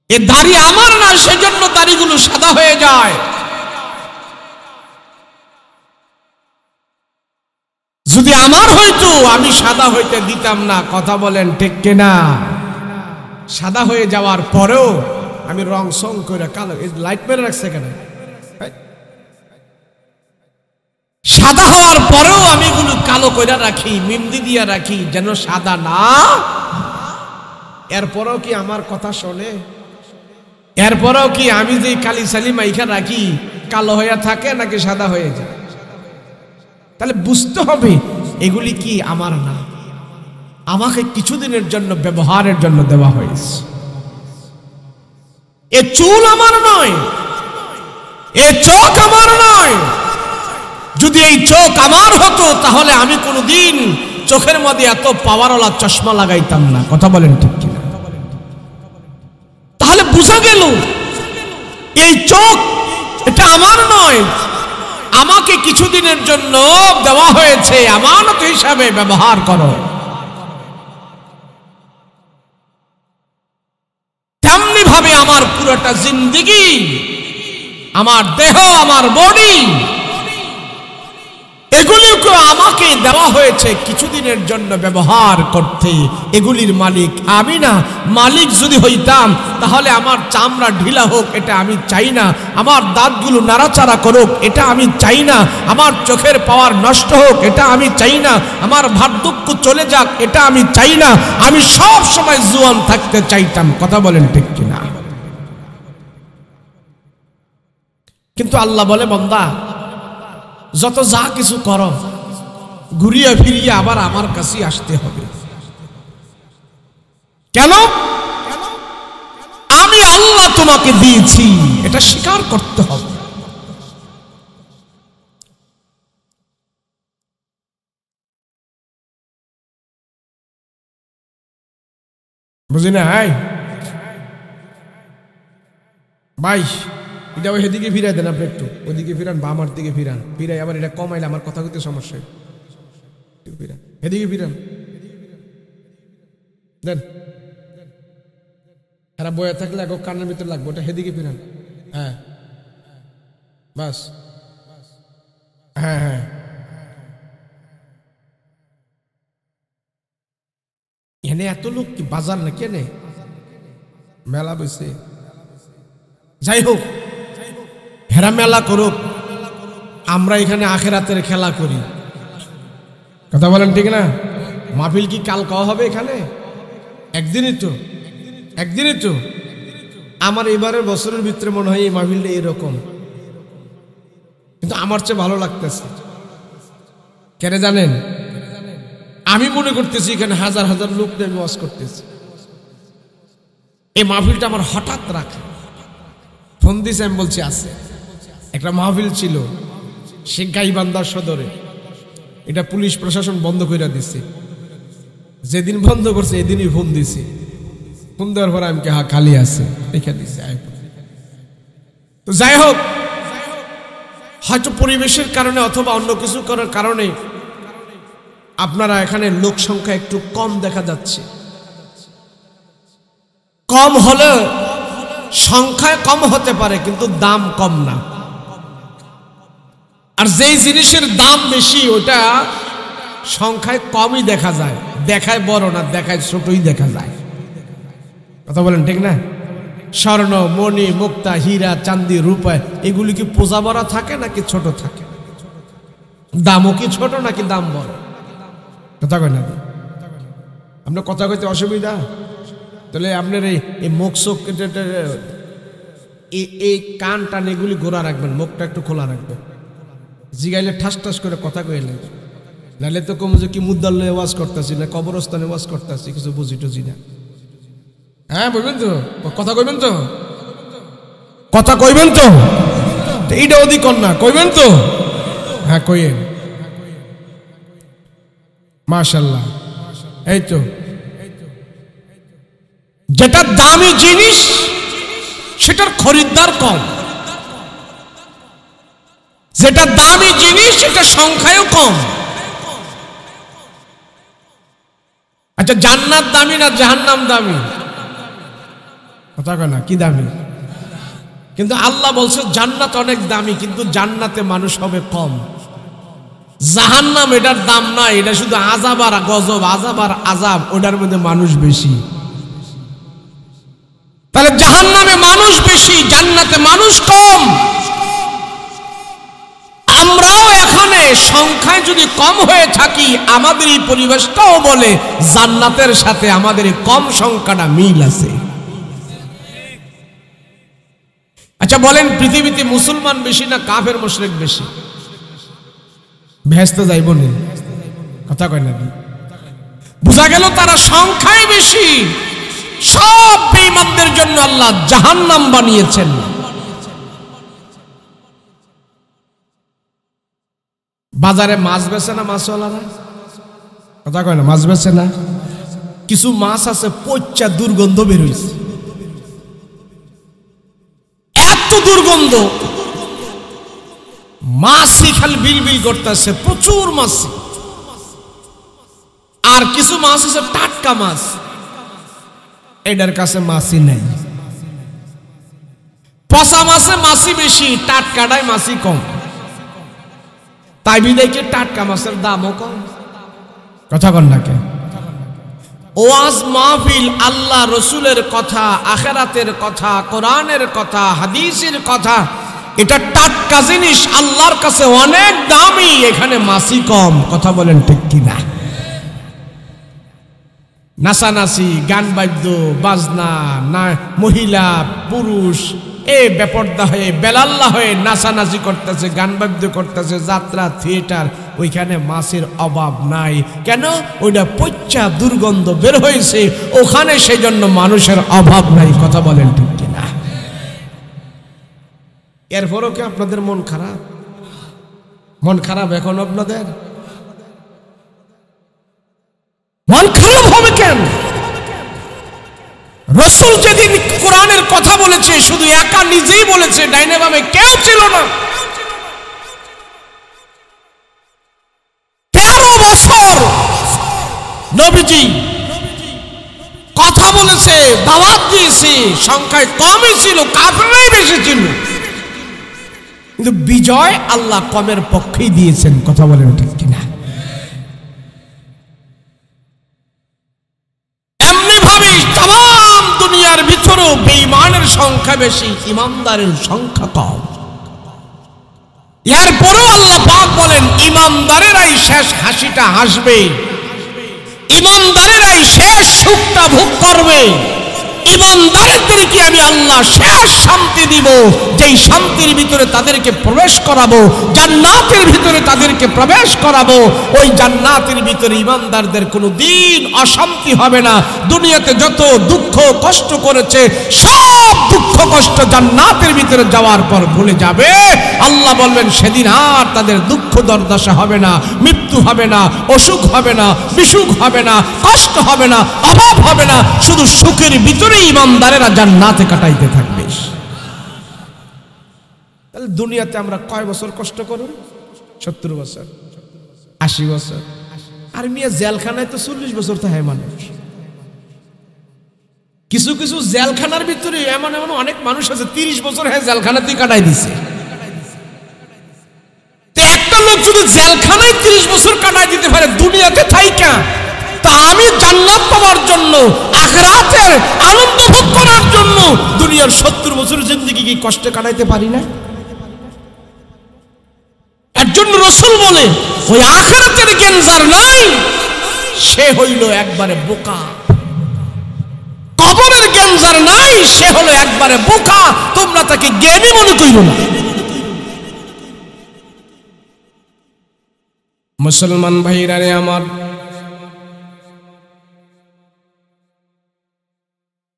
এ দাড়ি আমার না, সেজন্য দাড়িগুলো সাদা হয়ে যায়। যদি আমার হইতো আমি সাদা হইতে দিতাম না। কথা বলেন ঠিক কিনা? সাদা হয়ে যাওয়ার পরেও আমি রং সং করে কালো, লাইট মেরে রাখছে কেন? সাদা হওয়ার পরেও আমি এগুলো কালো করে রাখি, মেহেন্দি দিয়ে রাখি, যেন সাদা না। এরপরেও কি আমার কথা শোনে? এরপরেও কি আমি যে কালি সালি মাইখা রাখি কালো হয়ে থাকে নাকি সাদা হয়ে যায়? তাহলে বুঝতে হবে এগুলি কি আমার না, আমাকে কিছুদিনের জন্য ব্যবহারের জন্য দেওয়া হয়েছে। এ চুল আমার নয়, এ চোখ আমার নয়। যদি এই চোখ আমার হতো তাহলে আমি কোনোদিন চোখের মধ্যে এত পাওয়ারওয়ালা চশমা লাগাইতাম না। কথা বলেন ঠিক কিনা? তাহলে বুঝা গেল এই চোখ এটা আমার নয়, আমাকে কিছুদিনের জন্য দেওয়া হয়েছে, আমানত হিসাবে ব্যবহার করো। তেমনি ভাবে আমার পুরোটা জিন্দেগি, আমার দেহ, আমার বডি, এগুলিকে আমাকে দেওয়া হয়েছে কিছুদিনের জন্য ব্যবহার করতে। এগুলির মালিক আমি না। মালিক যদি হইতাম তাহলে আমার চামড়া ঢিলা হোক, এটা আমি চাই না। আমার দাঁতগুলো নাড়াচাড়া করুক, এটা আমি চাই না। আমার চোখের পাওয়ার নষ্ট হোক, এটা আমি চাই না। আমার বার্ধক্য চলে যাক, এটা আমি চাই না। আমি সব সময় জোয়ান থাকতে চাইতাম। কথা বলেন ঠিক কিনা? কিন্তু আল্লাহ বলে, বান্দা যত যা কিছু করো ঘুরিয়ে ফিরিয়ে আবার আমার কাছে আসতে হবে। কেন? আমি আল্লাহ তোমাকে দিয়েছি, এটা স্বীকার করতে হবে। বুঝি না? হাই ভাই, এটা ওই সেদিকে ফিরাই দেন আপনি, একটু ওইদিকে ফিরান বা আমার দিকে ফিরান। ফিরাই আবার এটা কমাইলে আমার কথা কইতে সমস্যা। ফিরান, এদিকে ফিরান দেন। এরা বয়ে থাকলে এক কানের ভিতরে লাগবে, ওটা সেদিকে ফিরান। হ্যাঁ বাস, হ্যাঁ হ্যাঁ। এনে এত লোক কি বাজার না কেনে মেলা বসে? যাই হোক, হেরা মেলা করুক, আমরা এখানে আখেরাতের খেলা করি। কথা বলেন ঠিক না? মাহফিল কি কাল কওয়া হবে এখানে? একদিনই তো, একদিনই তো। আমার এবারের বছরের ভিতরে মনে হয় এই মাহফিলটা এরকম, কিন্তু আমার চেয়ে ভালো লাগতেছে। কেন জানেন? আমি মনে করতেছি এখানে হাজার হাজার লোক নিয়ে আমি ওয়াজ করতেছি। এই মাহফিলটা আমার হঠাৎ রাখা ফোন দিয়েছে, আমি বলছি আছে একটা মাহফিল ছিল সে গাইবান্ধার সদরে, এটা পুলিশ প্রশাসন বন্ধ করে দিছে। যেদিন বন্ধ করছে এদিনই ফোন দিছে। ফোন দেওয়ার পর আমি খালি আছে রেখে দিছে। তো যাই হোক, হয়তো পরিবেশের কারণে অথবা অন্য কিছু করার কারণে আপনারা এখানে লোক সংখ্যা একটু কম দেখা যাচ্ছে। কম হলে সংখ্যায় কম হতে পারে, কিন্তু দাম কম না। আর যেই জিনিসের দাম বেশি ওটা সংখ্যায় কমই দেখা যায়, দেখায় বড় না, দেখায় ছোটই দেখা যায়। কথা বলেন ঠিক না? স্বর্ণ, মণি, মুক্তা, হীরা, চাঁদি, রূপা এগুলি কি পূজা ভরা থাকে নাকি ছোট থাকে? দামও কি ছোট নাকি দাম বড়? কথা কয় না? আপনার কথা কইতে অসুবিধা? তাহলে আপনার এই মুখ চোখ এই কান টান এগুলি গোড়া রাখবেন, মুখটা একটু খোলা রাখবেন। জিগাইলে ঠাস ঠাস করে কথা কইলেন, নাহলে তো কম যে কি মুদ্দাল্লে ওয়াজ করতেছি না কবরস্থানে ওয়াজ করতেছি, কিছু বুঝি টুঝি না। হ্যাঁ বলবেন তো, কথা কইবেন তো, কথা কইবেন তো, এইটা অধিকর না, কইবেন তো? হ্যাঁ কইেন। মাশাআল্লাহ। এই তো, যেটা দামি জিনিস সেটার খরিদ্দার কম, যেটা দামি জিনিস সেটা সংখ্যায়ও কম। আচ্ছা, জান্নাত দামি না জাহান্নাম দামি? কথা কয় না, কি দামি? কিন্তু আল্লাহ বলছে জান্নাত অনেক দামি, কিন্তু জান্নাতে মানুষ হবে কম। জাহান্নাম এটার দাম না, এটা শুধু আযাব আর গজব, আযাব আর আযাব, ওটার মধ্যে মানুষ বেশি। তাহলে জাহান্নামে মানুষ বেশি, জান্নাতে মানুষ কম। আমরাও এখানে সংখ্যায় যদি কম হয়ে থাকি, আমাদের এই পরিবেশটাও বলে জান্নাতের সাথে আমাদের এই কম সংখ্যাটা মিল আছে। আচ্ছা বলেন, পৃথিবীতে মুসলমান বেশি না কাফের মুশরিক বেশি? ভেস্তে যাইব না, কথা কয় না? বুঝা গেল তারা সংখ্যায় বেশি। সব বেঈমানদের জন্য আল্লাহ জাহান্নাম বানিয়েছেন। বাজারে মাছ বেচে না মাছওয়ালারা? কথা কয় না, মাছ বেচে না? কিছু মাছ আছে পচা দুর্গন্ধ বের হইছে, এত দুর্গন্ধ, মাছই খালি বিলবিল করতেছে, প্রচুর মাছ। আর কিছু মাছ আছে টাটকা মাছ, এটার কাছে মাছই নাই। পচা মাছে মাছই বেশি, টাটকাটায় মাছই কম। তাই বিদায়কে টাটকা মাছের দামও কম। কথা কন না কে? ওয়াজ মাহফিল, আল্লাহ রসুলের কথা, আখিরাতের কথা, কোরআনের কথা, হাদিসের কথা, এটা টাটকা জিনিস, আল্লাহর কাছে অনেক দামি। এখানে মাসি কম। কথা বলেন ঠিক কিনা? নাচানাচি, গান বাদ্য বাজনা, না মহিলা পুরুষ বেপর্দা হয়ে বেলাল্লা হয়ে নাচানাচি করতেছে, গান বাদ্য করতেছে, যাত্রা থিয়েটার, ওইখানে মাছের অভাব নাই। কেন? ওইটা পচা দুর্গন্ধ বের হয়েছে ওখানে, সেই জন্য মানুষের অভাব নাই। কথা বলেন ঠিক কিনা? এরপরও কি আপনাদের মন খারাপ? মন খারাপ এখন আপনাদের? মন খারাপ হবে কেন? রাসূল যেদিন কোরআনের কথা বলেছে শুধু একা নিজেই বলেছে, ডাইনে বামে কেউ ছিল না। 13 বছর নবীজি কথা বলেছে, দাওয়াত দিয়েছে, সংখ্যায় কমই ছিল, কাফেররাই বেশি ছিল, কিন্তু বিজয় আল্লাহ কমের পক্ষেই দিয়েছেন। কথা বলেন ঠিক কিনা? এমনি ভাবি তাম দুনিয়ার ভিতরেও বেঈমানের সংখ্যা বেশি, ইমানদারের সংখ্যা কম। এরপরেও আল্লাহ পাক বলেন ইমানদারেরাই শেষ হাসিটা হাসবে, ইমানদারেরাই শেষ সুখটা ভোগ করবে, ইমানদারদেরকে আমি আল্লাহ শেষ শান্তি দিব, যেই শান্তির ভিতরে তাদেরকে প্রবেশ করাবো, জান্নাতের ভিতরে তাদেরকে প্রবেশ করাবো। ওই জান্নাতের ভিতরে ইমানদারদের কোনো দিন অশান্তি হবে না। দুনিয়াতে যত দুঃখ কষ্ট করেছে সব দুঃখ কষ্ট জান্নাতের ভিতরে যাওয়ার পর ভুলে যাবে। আল্লাহ বলবেন সেদিন আর তাদের দুঃখ দুর্দশা হবে না, মৃত্যু হবে না, অসুখ হবে না, বিসুখ হবে না, কষ্ট হবে না, অভাব হবে না, শুধু সুখের ভিতরে ইমানদারেরা জান্নাতে কাটাইতে থাকবে। তাহলে দুনিয়াতে আমরা কয় বছর কষ্ট করুন? 70 বছর, 80 বছর। আর মিয়া জেলখানায় তো 40 বছর থাকে মানুষ। কিছু কিছু জেলখানার ভিতরে এমন এমন অনেক মানুষ আছে 30 বছর হ্যাঁ জেলখানাতেই কাটাই দিছে। একটা লোক যদি জেলখানায় 30 বছর কাটাই দিতে পারে দুনিয়াতে থাইকা, তা আমি জান্নাত পাওয়ার জন্য, আখিরাতের আনন্দ ভোগ করার জন্য দুনিয়ার 70 বছরের জিন্দেগি কি কষ্টে কাটাইতে পারি না? এর জন্য রাসূল বলে ওই আখিরাতের জ্ঞান যার নাই সে হইল একবারে বোকা। কবরের জ্ঞান যার নাই সে হলো একবারে বোকা। তোমরা তাকে জ্ঞানী মনে করিও না। মুসলমান ভাইরা রে আমার,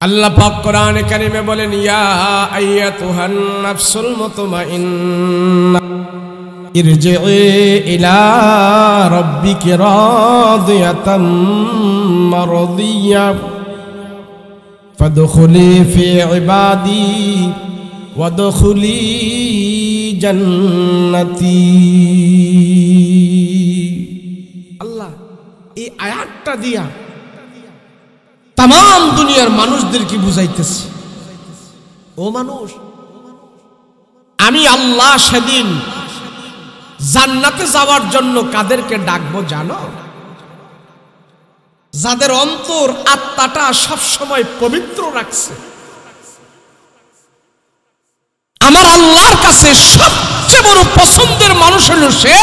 আল্লাহ পাক কোরআনে কারিমে বলেন ইয়া আইয়াতুহান নাফসুল মুতমাইন্না ইরজিই ইলা রাব্বিকি রাদিয়াতাম মারদিয়া ফাদখুলি ফি ইবাদি ওয়াদখুলি জান্নাতি। আল্লাহ এই আয়াতটা দিয়া তাম দুনিয়ার মানুষদেরকে বুঝাইতেছে, ও মানুষ, আমি আল্লাহ সেদিন জান্নাতে যাওয়ার জন্য কাদেরকে ডাকবো জানো? যাদের অন্তর আত্মাটা সবসময় পবিত্র রাখছে। আমার আল্লাহর কাছে সবচেয়ে বড় পছন্দের মানুষ হলো সে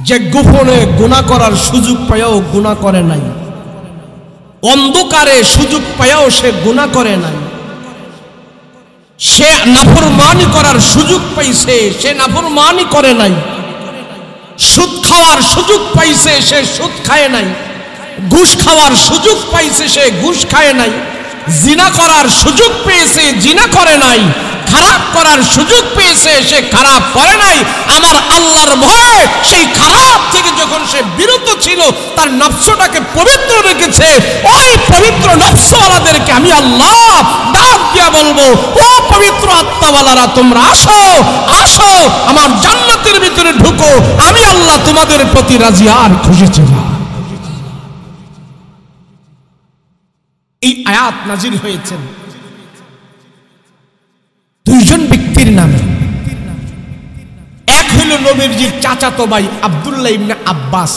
যে গোপনে গুনাহ করার সুযোগ পায়ও গুনাহ করে নাই, অন্ধকারে সুযোগ পায়ও সে গুনাহ করে নাই, সে নাফরমানি করার সুযোগ পাইছে সে নাফরমানি করে নাই, সুদ খাওয়ার সুযোগ পাইছে সে সুদ খায় নাই, ঘুষ খাওয়ার সুযোগ পাইছে সে ঘুষ খায় নাই, জিনা করার সুযোগ পেয়েছে জিনা করে নাই, খারাপ করার সুযোগ পেয়েছে সে খারাপ করে নাই। আমার আল্লাহর ভয়ে সেই খারাপ থেকে যখন সে বিরত ছিল, তার নফসটাকে পবিত্র রেখেছে, ওই পবিত্র নফসওয়ালাদেরকে আমি আল্লাহ ডাক দিয়া বলবো, ও পবিত্র আত্মাওয়ালারা তোমরা আসো, আসো আমার জান্নাতের ভিতরে ঢুকো, আমি আল্লাহ তোমাদের প্রতি রাজি আর খুশি ছিলাম। এই আয়াত নাজিল হয়েছেন দুইজন ব্যক্তির নামে। এক হইল নবীর চাচাতো ভাই আব্দুল্লাহ ইবনে আব্বাস,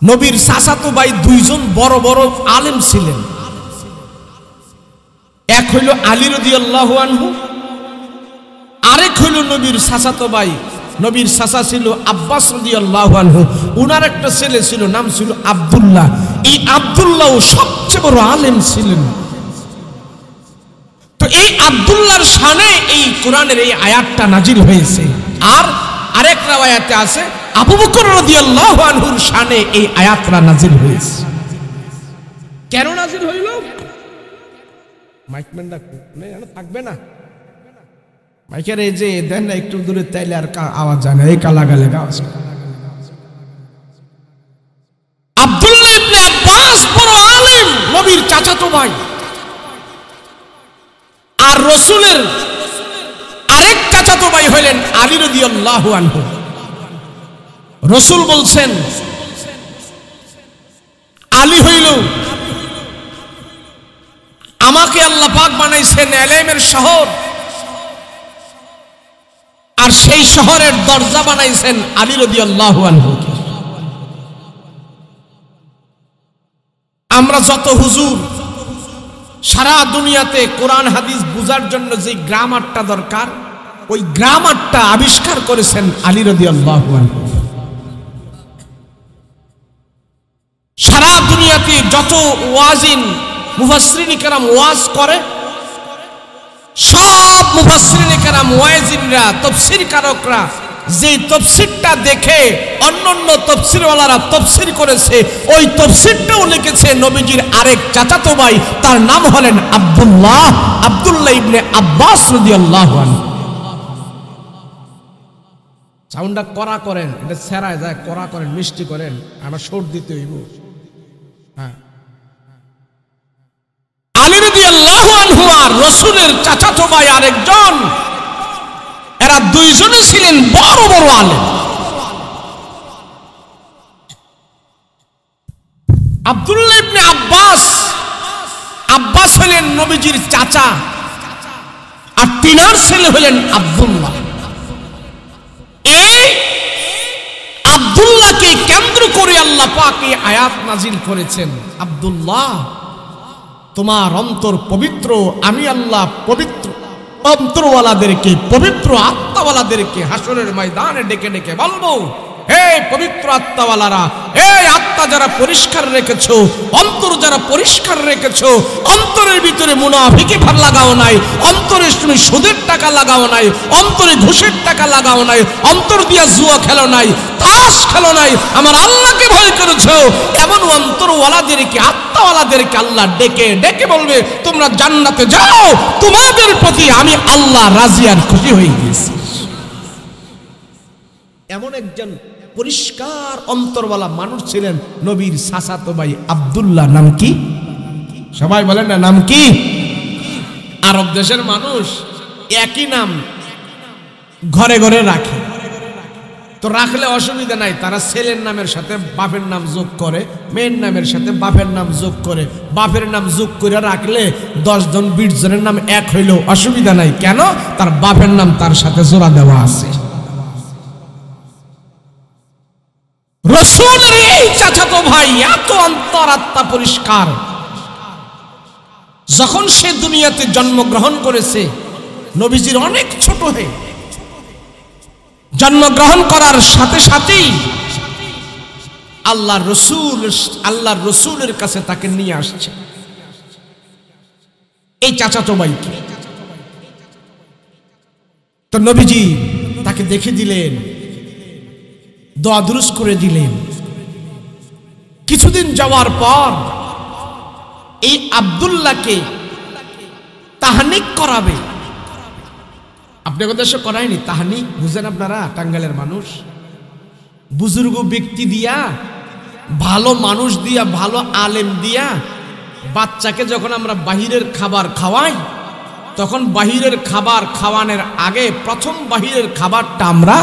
নবীর চাচাতো ভাই দুইজন বড় বড় আলেম ছিলেন। এক হইল আলী রাদিয়াল্লাহু আনহু, আরেক হইল নবীর চাচাতো ভাই, নবীর চাচা ছিল আব্বাস রাদিয়াল্লাহু আনহু, উনার একটা ছেলে ছিল, নাম ছিল আব্দুল্লাহ। এই আব্দুল্লাহ সবচেয়ে বড় আলেম ছিলেন। তো এই আব্দুল্লাহর শানে এই কোরআনের এই আয়াতটা নাজিল হয়েছে। আর আরেক রাওয়ায়াতে আছে আবু বকর রাদিয়াল্লাহু আনহুর শানে এই আয়াতটা নাজিল হয়েছে। কেন নাজিল হইল? মাইকম্যানটা থাকবে না, মাইকের এই যে দেন না একটু দূরে, তাইলে আর আওয়াজ যায় না, এই কালাগালে আওয়াজ। আব্দুল্লাহ ইবনে আব্বাস বড় আলেম, নবীর চাচাতো ভাই। আর রাসূলের আরেক চাচাতো ভাই হলেন আলী রাদিয়াল্লাহু আনহু। রাসূল বলছেন আলী হইল, আমাকে আল্লাহ পাক বানাইছেন ইলমের শহর, আর সেই শহরের দরজা বানাইছেন আলী রাদিয়াল্লাহু আনহু। আমরা যত হুজুর সারা দুনিয়াতে কোরআন হাদিস বুঝার জন্য যে গ্রামারটা দরকার, ওই গ্রামারটা আবিষ্কার করেছেন আলী রাদিয়াল্লাহু আনহু। সারা দুনিয়াতে যত ওয়াজিন মুফাসসিরিন কেরাম ওয়াজ করে, সব মুফাসসিরিন কেরাম ওয়াজিনরা তাফসীর কারকরা যে তাফসীরটা দেখে অন্যান্য তাফসীরওয়ালারা তাফসীর করেছে, ওই তাফসীরটাও লিখেছে নবীজির আরেক চাচাতো ভাই, তার নাম হলেন আব্দুল্লাহ ইবনে আব্বাস রাদিয়াল্লাহু আনহু। সাউন্ডটা করা করেন, এটা ছেড়ায় যায়, করা করেন, মিষ্টি করেন, আমার সুর দিতে হইব। হ্যাঁ, আলী রাদিয়াল্লাহু আনহু আর রাসূলের চাচাতো ভাই আরেকজন, এরা দুইজনে ছিলেন বড় বড় আলেম। আব্দুল্লাহ ইবনে আব্বাস, আব্বাস হলেন নবীজির চাচা, আর তিনার ছেলে হলেন আব্দুল্লাহ। এই আব্দুল্লাহকে কেন্দ্র করে আল্লাহ পাক এই আয়াত নাজিল করেছেন, আব্দুল্লাহ তোমার অন্তর পবিত্র, আমি আল্লাহ পবিত্র অন্তরওয়ালাদেরকে, পবিত্র আত্মাওয়ালাদেরকে হাসরের ময়দানে ডেকে ডেকে বলবো, হে পবিত্র আত্মাওয়ালারা, এই আত্মা যারা পরিষ্কার রেখেছো, অন্তর যারা পরিষ্কার রেখেছো, অন্তরের ভিতরে মুনাফিকি ভাব লাগাও নাই, অন্তরে তুমি সুদের টাকা লাগাও নাই, অন্তরে ঘুষের টাকা লাগাও নাই, অন্তর দিয়া জুয়া খেলো নাই, তাস খেলো নাই, আমার আল্লাহকে ভয় করেছো, এমন অন্তরওয়ালাদেরকে, আত্মাওয়ালাদেরকে আল্লাহ ডেকে ডেকে বলবে তোমরা জান্নাতে যাও, তোমাদের প্রতি আমি আল্লাহ রাজি আর খুশি হয়ে গেছি। এমন একজন পরিষ্কার অন্তরওয়ালা মানুষ ছিলেন নবীর চাচাতো ভাই আব্দুল্লাহ। নাম কি? সবাই বলেন না, নাম কি? আরব দেশের মানুষ একই নাম ঘরে ঘরে রাখে, তো রাখলে অসুবিধা নাই, তারা ছেলের নামের সাথে বাপের নাম যোগ করে, মেয়ের নামের সাথে বাপের নাম যোগ করে, বাপের নাম যোগ করে রাখলে 10 জন 20 জনের নাম এক হইলেও অসুবিধা নাই। কেন? তার বাপের নাম তার সাথে জোড়া দেওয়া আছে। রাসূলের এই চাচাতো ভাই এত অন্তরাত্মা পরিষ্কার, যখন সে দুনিয়াতে জন্মগ্রহণ করেছে নবীজির অনেক ছোট হয়ে, জন্মগ্রহণ করার সাথে সাথেই আল্লাহর রসুলের কাছে তাকে নিয়ে আসছে এই চাচাতো ভাইকে। তো নবীজি তাকে দেখে দিলেন, দোয়া দুরুস করে দিলেন। কিছুদিন যাওয়ার পর এই আব্দুল্লাহকে তাহনিক করাবে। আপনাদের দেশে করায়নি তাহনিক? বুঝেন আপনারা, টাঙ্গাইলের মানুষ, বুজুর্গ ব্যক্তি দিয়া, ভালো মানুষ দিয়া, ভালো আলেম দিয়া বাচ্চাকে যখন আমরা বাহিরের খাবার খাওয়াই, তখন বাহিরের খাবার খাওয়ানোর আগে প্রথম বাহিরের খাবারটা আমরা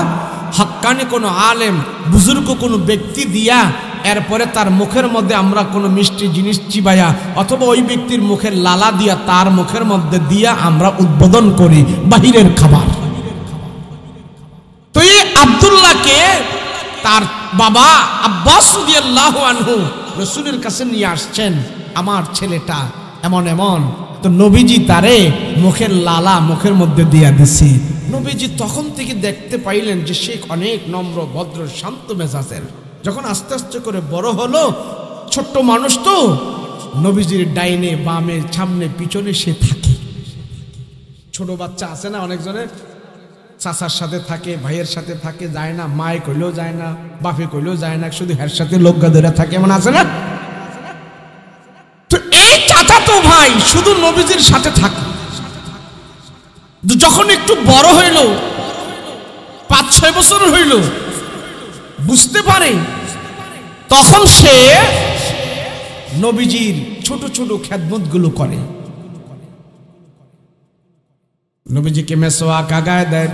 হক্কানি কোনো আলেম বুজুর্গ কোনো ব্যক্তি দিয়া, এরপরে তার মুখের মধ্যে আমরা কোনো মিষ্টি জিনিস চিবাইয়া অথবা ওই ব্যক্তির মুখের লালা দিয়া তার মুখের মধ্যে দিয়া আমরা উদ্বোধন করি বাহিরের খাবার। তো এই আব্দুল্লাহকে তার বাবা আব্বাস রাদিয়াল্লাহু আনহু রাসূলের কাছে নিয়ে আসছেন, আমার ছেলেটা এমন এমন। তো নবীজি তারে মুখের লালা মুখের মধ্যে দিয়া দিছি। নবীজি তখন থেকে দেখতে পাইলেন যে সে অনেক নম্র ভদ্র শান্ত মেজাজের। যখন আস্তে আস্তে করে বড় হলো, ছোট্ট মানুষ তো, নবীজির ডাইনে বামে সামনে পিছনে সে থাকে। ছোট বাচ্চা আছে না অনেকজনের, চাচার সাথে থাকে, ভাইয়ের সাথে থাকে, যায় না, মায়ে কইলেও যায় না, বাপে কইলেও যায় না, শুধু হের সাথে লোকগা ধরে থাকে, এমন আছে না? তো এই চাচা তো ভাই শুধু নবীজির সাথে থাকে। যখন একটু বড় হইল, 5-6 বছর হইল, বুঝতে পারে, তখন সে নবীজির ছোট ছোট খেদমত গুলো করে। নবীজিকে মেসওয়াক আগায় দেয়,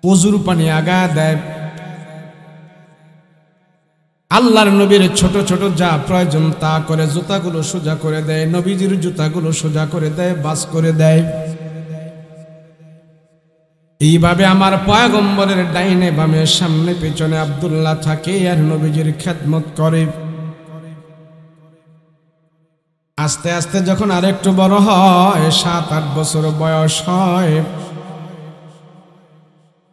ওযুর পানি আগায় দেয়, আল্লাহর নবীর ছোট ছোট যা প্রয়োজন তা করে, জুতাগুলো সোজা করে দেয়, নবীজির জুতাগুলো সোজা করে দেয়, বাস করে দেয়। এইভাবে আমার পয়গম্বরের ডাইনে বামে সামনে পেছনে আব্দুল্লাহ থাকে আর নবীজির খেদমত করে। আস্তে আস্তে যখন আরেকটু বড় হয়, 7-8 বছর বয়স হয়,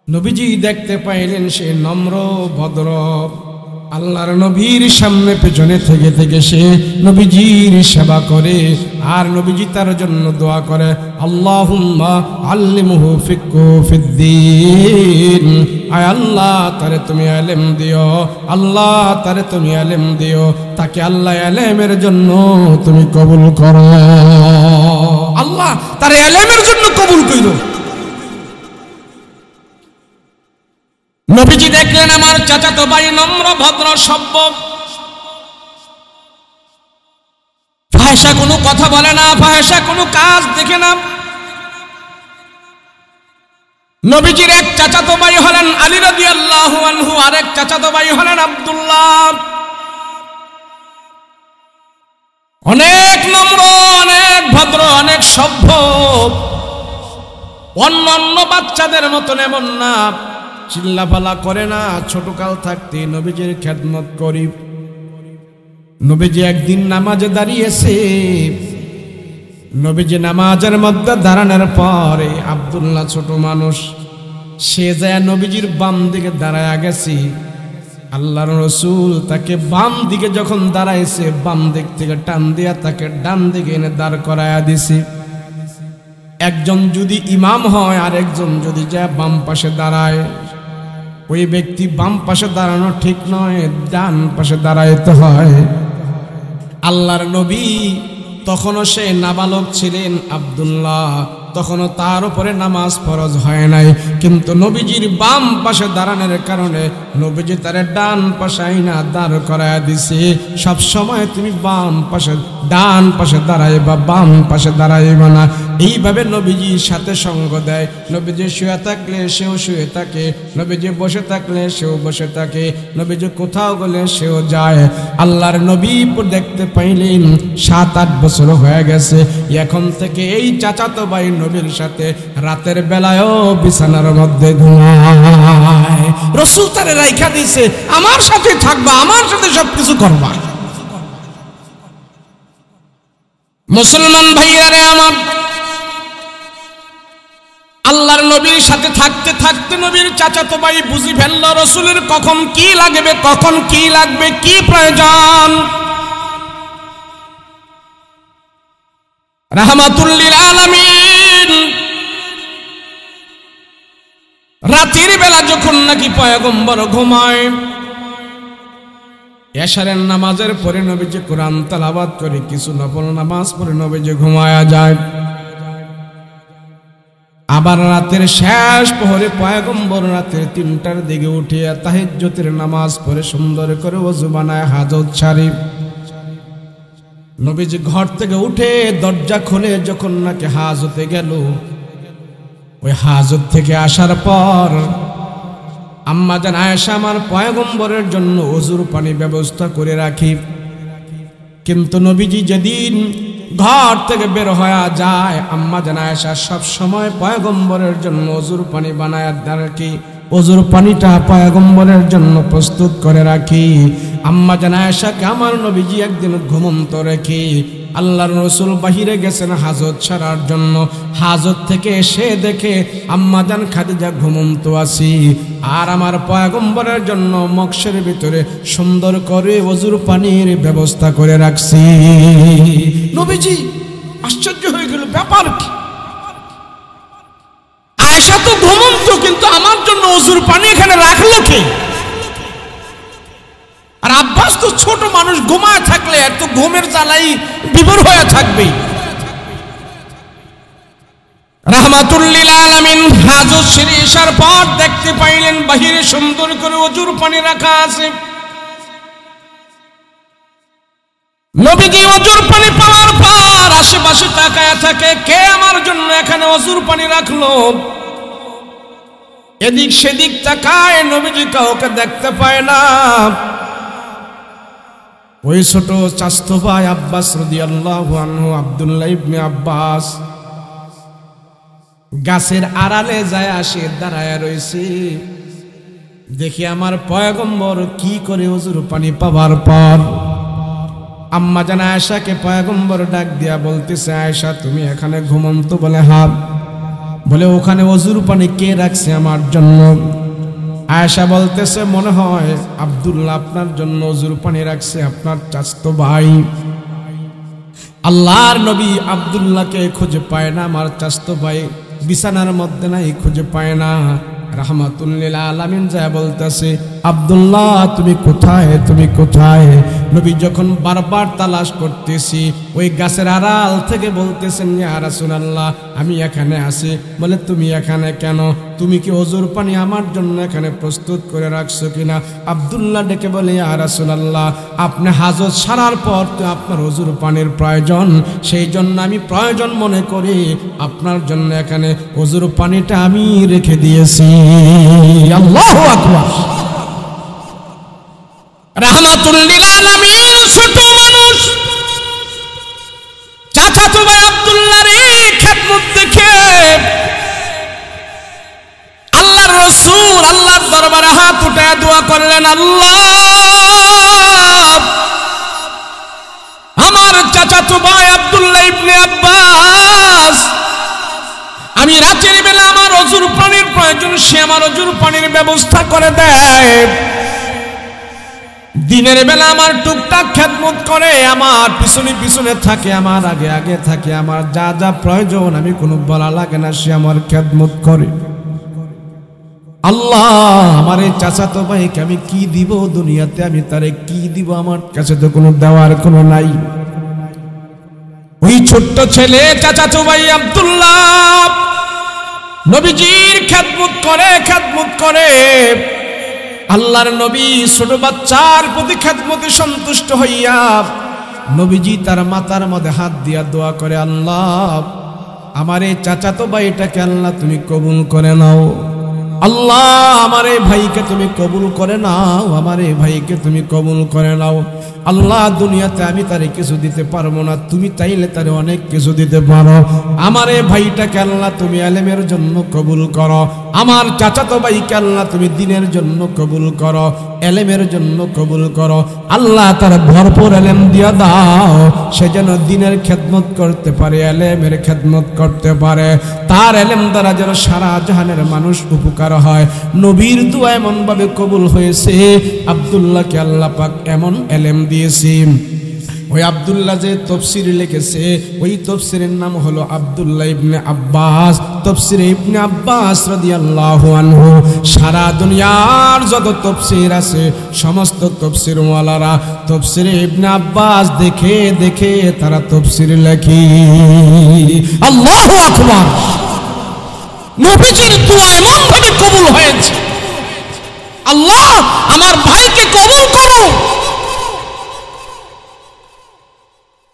নবীজি দেখতে পাইলেন সে নম্র ভদ্র, আল্লাহর নবীর সামনে পেছনে থেকে থেকে সে নবীজির সেবা করে, আর নবীজি তার জন্য দোয়া করে, আল্লাহুম্মা আল্লিমহু ফিকহু ফিদ্দীন, আয় আল্লাহ তারে তুমি ইলম দিও, আল্লাহ তারে তুমি ইলম দিও, তাকে আল্লাহ ইলমের জন্য তুমি কবুল করো, আল্লাহ তারে ইলমের জন্য কবুল কইরো। নবীজি দেখলেন আমার চাচাতো ভাই নম্র ভদ্র সভ্য, ফাহিশা কোনো কথা বলে না, ফাহিশা কোনো কাজ দেখে না। নবীজির এক চাচাতো ভাই হলেন আলী রাদিয়াল্লাহু আনহু, আরেক চাচাতো ভাই হলেন আব্দুল্লাহ। অনেক নম্র, অনেক ভদ্র, অনেক সভ্য, অন্যান্য বাচ্চাদের মতন এমন না, চিল্লাপালা করে না। ছোটকাল থাকতে নবীজির খেদমত করি। নবীজি একদিন নামাজে দাঁড়িয়েছে, নবীজি নামাজের মধ্যে দাঁড়ানোর পরে আব্দুল্লাহ ছোট মানুষ, সে যায় নবীজির বাম দিকে দাঁড়ায় গেছে। আল্লাহর রাসূল তাকে বাম দিকে যখন দাঁড়াইছে, বাম দিক থেকে টান দিয়া তাকে ডান দিকে এনে দাঁড় করায়া দিছে। একজন যদি ইমাম হয় আর একজন যদি যায় বাম পাশে দাঁড়ায়, ওই ব্যক্তি বাম পাশে দাঁড়ানো ঠিক নয়, ডান পাশে দাঁড়াইতে হয়। আল্লাহর নবী তখনও সে নাবালক ছিলেন আব্দুল্লাহ, তখনও তার উপরে নামাজ ফরজ হয় নাই, কিন্তু নবীজির বাম পাশে দাঁড়ানোর কারণে নবীজি তার ডান পাশে আইনা দাঁড় করায় দিছে। সব সময় তুমি বাম পাশে, ডান পাশে দাঁড়াইবা, বাম পাশে দাঁড়াইবা না। এইভাবে নবীজির সাথে সঙ্গ দেয়। নবীজি শুয়ে থাকলে সেও শুয়ে থাকে, নবীজি বসে থাকলে সেও বসে থাকে, নবীজি কোথাও গেলে সেও যায়। আল্লাহর নবী দেখতে পাইলেন 7-8 বছর হয়ে গেছে, এখন থেকে এই চাচাতো ভাই নবীর সাথে রাতের বেলায়ও বিছানার মধ্যে ঘুমায়। রাসূল তারে রাইখা দিয়েছে, আমার সাথে থাকবা, আমার সাথে সবকিছু করবা। মুসলমান ভাইয়ারে আমার, আল্লাহর নবীর সাথে থাকতে থাকতে নবীর চাচাতো ভাই বুঝি ফেলল রাসূলের কখন কি লাগবে, কখন কি লাগবে, কি প্রয়োজন। রাহমাতুল লিল আলামিন রাতের বেলা যখন নাকি পয়গম্বর ঘুমায়, এশারের নামাজের পরে নবীজি কোরআন তেলাওয়াত করে কিছু নফল নামাজ পড়ে নবীজি ঘুমায়া যায়। আবার রাতের শেষ প্রহরে পয়গম্বর রাতের 3টার দিকে উঠিয়া তাহাজ্জুদের নামাজ পড়ে সুন্দর করে ওযু বানায় হাজত সারি। নবীজি ঘর থেকে উঠে দরজা খুলে যখন নাকি হাজতে গেল, ওই হাজত থেকে আসার পর আম্মা জান আয়েশা আমার পয়গম্বরের জন্য ওযুর পানি ব্যবস্থা করে রাখি। কিন্তু নবীজি যেদিন ঘর থেকে বের হয়ে যায়, আম্মা জান আয়েশা সব সময় পয়গম্বরের জন্য ওযুর পানি বানায় রাখি, ওযুর পানিটা পয়গম্বরের জন্য প্রস্তুত করে রাখি। আম্মা জান আয়েশাকে আমার নবীজি একদিন ঘুমন্ত রেখে আল্লাহর রাসূল বাহিরে গেছেন হাজত সারার জন্য। হাজত থেকে এসে দেখে আম্মা জান খাদিজা ঘুমন্ত আছি, আর আমার পয়গম্বরের জন্য মক্সের ভিতরে সুন্দর করে ওযুর পানির ব্যবস্থা করে রাখছি। নবীজি আশ্চর্য হয়ে গেল, ব্যাপার কি? আয়েশা তো ঘুমন্ত, কিন্তু আমার জন্য ওযুর পানি এখানে রাখলো কে? আর আব্বাস তো ছোট মানুষ, ঘুমায় থাকলে এত ঘুমের জ্বালাই বিভোর হয়ে থাকবে। রাহমাতুল লিল আলামিন হাজত সেরে আসার পর দেখতে পাইলেন বাহিরে সুন্দর করে ওযুর পানি রাখা আছে। নবীজি ওযুর পানি পাওয়ার পর আশেপাশে তাকায় থাকে, কে আমার জন্য এখানে ওযুর পানি রাখলো? এদিক সেদিক তাকায়, নবীজি কাউকে দেখতে পায় না। ওই ছোট চাচতো ভাই আব্বাস রাদিয়াল্লাহু আনহু, আব্দুল্লাহ ইবনে আব্বাস গাছের আড়ালে যায় আসে দাঁড়ায় রয়েছে। দেখি আমার পয়গম্বর কি করে ওযুর পানি পাওয়ার পর আম্মা জান আয়েশাকে পয়গম্বর ডাক দিয়া বলতেছে, আয়েশা তুমি এখানে ঘুমন্ত? বলে হ্যাঁ। বলে ওখানে ওযুর পানি কে রাখছে আমার জন্য? আয়েশা বলতেছে, মনে হয় আব্দুল্লাহ আপনার জন্য ওযুর পানি রাখছে, আপনার চাচতো ভাই। আল্লাহর নবী আব্দুল্লাহকে খুঁজে পায় না, আমার চাচতো ভাই বিছানার মধ্যে নাই, খুঁজে পায় না। রাহমাতুল লিল আলামিন যা বলতেছে, আব্দুল্লাহ তুমি কোথায়, তুমি কোথায়? নবী যখন বারবার তালাশ করতেছি, ওই গাছের আড়াল থেকে বলতেছেন, ইয়া রাসূলুল্লাহ আমি এখানে আছি। বলে তুমি এখানে কেন? তুমি কি ওযুর পানি আমার জন্য এখানে প্রস্তুত করে রাখছো কিনা? আব্দুল্লাহ ডেকে বলে, ইয়া রাসূলুল্লাহ আপনি হাজত সারার পর তো আপনার ওযুর পানির প্রয়োজন, সেই জন্য আমি প্রয়োজন মনে করি আপনার জন্য এখানে ওযুর পানিটা আমি রেখে দিয়েছি। আল্লাহু আকবার। রাহমাতুল লিল আলামিন ছোট মানুষ, চাচাতো ভাই আব্দুল্লাহর এই খেদমত দেখে আল্লাহর রাসূল আল্লাহর দরবারে হাত উঠায় দোয়া করলেন, আল্লাহ আমার চাচাতো ভাই আব্দুল্লাহ ইবনে আব্বাস, আমি রাতের বেলা আমার ওযুর পানির প্রয়োজন, সে আমার ওযুর পানির ব্যবস্থা করে দেয়। দিনের বেলা আমার টুকটাক খেদমত করে, আমার পিছনে পিছনে থাকে, আমার আগে আগে থাকে, আমার যা যা প্রয়োজন আমি কোনো বলা লাগে না, সে আমার খেদমত করে। আল্লাহ আমার এই চাচাতো ভাইকে আমি কি দিব দুনিয়াতে, আমি তারে কি দিব? আমার কাছে তো কোনো দেওয়ার কোনো নাই। ওই ছোট্ট ছেলে চাচাতো ভাই আব্দুল্লাহ নবীজির খেদমত করে, খেদমত করে। আল্লাহর নবী ছোট বাচ্চার প্রতি খেদমতে সন্তুষ্ট হইয়া নবীজি তার মাথার মধ্যে হাত দিয়া দোয়া করে, আল্লাহ আমার এই চাচাতো ভাইটাকে আল্লাহ তুমি কবুল করে নাও। আল্লাহ আমার এই ভাইকে তুমি কবুল করে নাও, আমার এই ভাইকে তুমি কবুল করে নাও। আল্লাহ দুনিয়াতে আমি তারে কিছু দিতে পারবো না, তুমি চাইলে তারে অনেক কিছু দিতে পারো। আমার এই ভাইটাকে আল্লাহ তুমি ইলমের জন্য কবুল করো, আমার চাচাতো ভাইকে আল্লাহ তুমি দ্বীনের জন্য কবুল করো, ইলমের জন্য কবুল করো। আল্লাহ তার ভরপুর ইলম দিয়া দাও, সে যেন দ্বীনের খেদমত করতে পারে, ইলমের খেদমত করতে পারে, তার ইলম দ্বারা যেন সারা জাহানের মানুষ উপকার হয়। নবীর দোয়া এমন ভাবে কবুল হয়েছে, আব্দুল্লাহকে আল্লাহ পাক এমন ইলম দিয়েছে। ওই আব্দুল্লাহ যে তাফসীর লিখেছে, ওই তাফসীরের নাম হলো আব্দুল্লাহ ইবনে আব্বাস, তাফসীরে ইবনে আব্বাস রাদিয়াল্লাহু আনহু। সারা দুনিয়ার যত তাফসীর আছে সমস্ত তাফসীর ওয়ালারা তাফসীরে ইবনে আব্বাস দেখে দেখে তারা তাফসীর লেখে। আল্লাহু আকবার। নবীজির দোয়া এমন ভাবে কবুল হয়েছে, আল্লাহ আমার ভাইকে কবুল করো।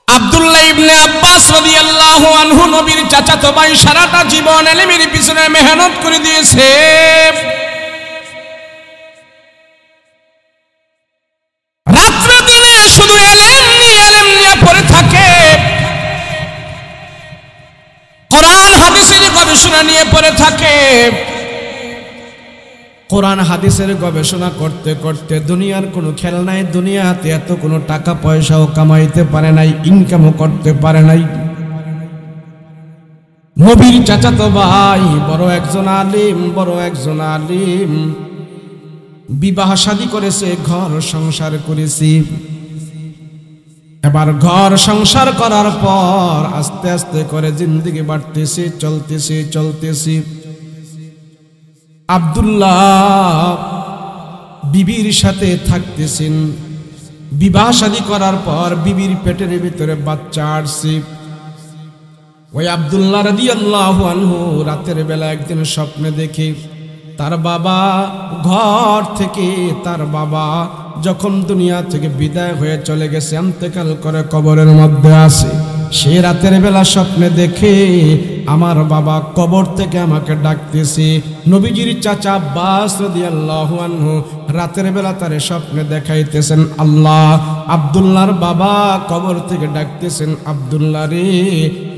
আব্দুল্লাহ ইবনে আব্বাস রাদিয়াল্লাহু আনহু নবীর চাচাতো ভাই, সারাটা জীবন ইলমের পিছনে মেহনত করে দিয়েছে। রাত্রে দিনে শুধু ইলম নিয়ে পড়ে থাকে। কোরআন হাদিসের গবেষণা নিয়ে পড়ে থাকে। কোরআন হাদিসের গবেষণা করতে করতে দুনিয়ার কোনো খেয়াল নাই, দুনিয়াতে এত কোনো টাকা পয়সাও কামাইতে পারে নাই, ইনকামও করতে পারে নাই। নবীর চাচাতো ভাই বড় একজন আলিম, বিবাহ শাদী করেছে, ঘর সংসার করেছি। এবার ঘর সংসার করার পর আস্তে আস্তে করে জিন্দেগি বাড়তেছে, চলতেছে। আব্দুল্লাহ বিবির সাথে থাকতেছেন। বিবাহ শাদী করার পর বিবির পেটের ভিতরে বাচ্চা আসছে। ওই আব্দুল্লাহ রাদিয়াল্লাহু আনহু রাতের বেলা একদিন স্বপ্নে দেখে তার বাবা ঘর থেকে, তার বাবা যখন দুনিয়া থেকে বিদায় হয়ে চলে গেছে, ইন্তেকাল করে কবরের মধ্যে আছে, সে রাতের বেলা স্বপ্নে দেখে আমার বাবা কবর থেকে আমাকে ডাকতেছে। নবীজির চাচা আব্বাস রাদিয়াল্লাহু আনহু রাতের বেলা তারে স্বপ্নে দেখাইতেছেন, আল্লাহ আব্দুল্লাহর বাবা কবর থেকে ডাকতেছেন, আব্দুল্লাহ রে,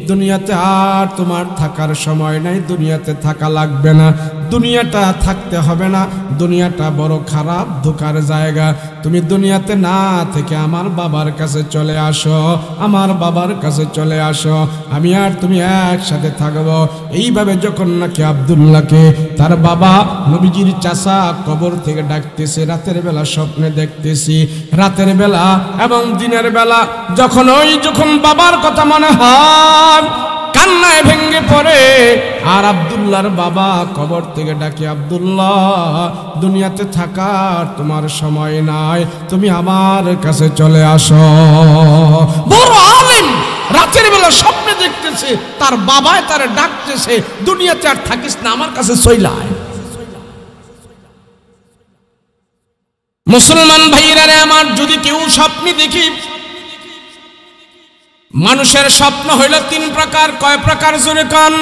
দুনিয়াতে আর তোমার থাকার সময় নাই, দুনিয়াতে থাকা লাগবে না, দুনিয়াটা থাকতে হবে না, দুনিয়াটা বড় খারাপ ধোকার জায়গা, তুমি দুনিয়াতে না থেকে আমার বাবার কাছে চলে আসো, আমার বাবার কাছে চলে আসো, আমি আর তুমি একসাথে থাকবো। এইভাবে যখন নাকি আব্দুল্লাহকে তার বাবা নবীজির চাচা কবর থেকে ডাকতেছে, রাতের বেলা স্বপ্নে দেখতেছি, রাতের বেলা এবং দিনের বেলা যখন বাবার কথা মনে হয় কান্নায় ভেঙে পড়ে। আর আব্দুল্লাহর বাবা কবর থেকে ডাকে, আব্দুল্লাহ দুনিয়াতে থাকার তোমার সময় নাই, তুমি আমার কাছে চলে আসো। বড় আলেম রাতের বেলা স্বপ্নে দেখতেছে তার বাবায় তারে ডাকতেছে, দুনিয়াতে আর থাকিস না, আমার কাছে চলে আয়। মুসলমান ভাইরা আমার, যদি কেউ স্বপ্নে দেখি, মানুষের স্বপ্ন হইল তিন প্রকার। কয় প্রকার জোরে কান,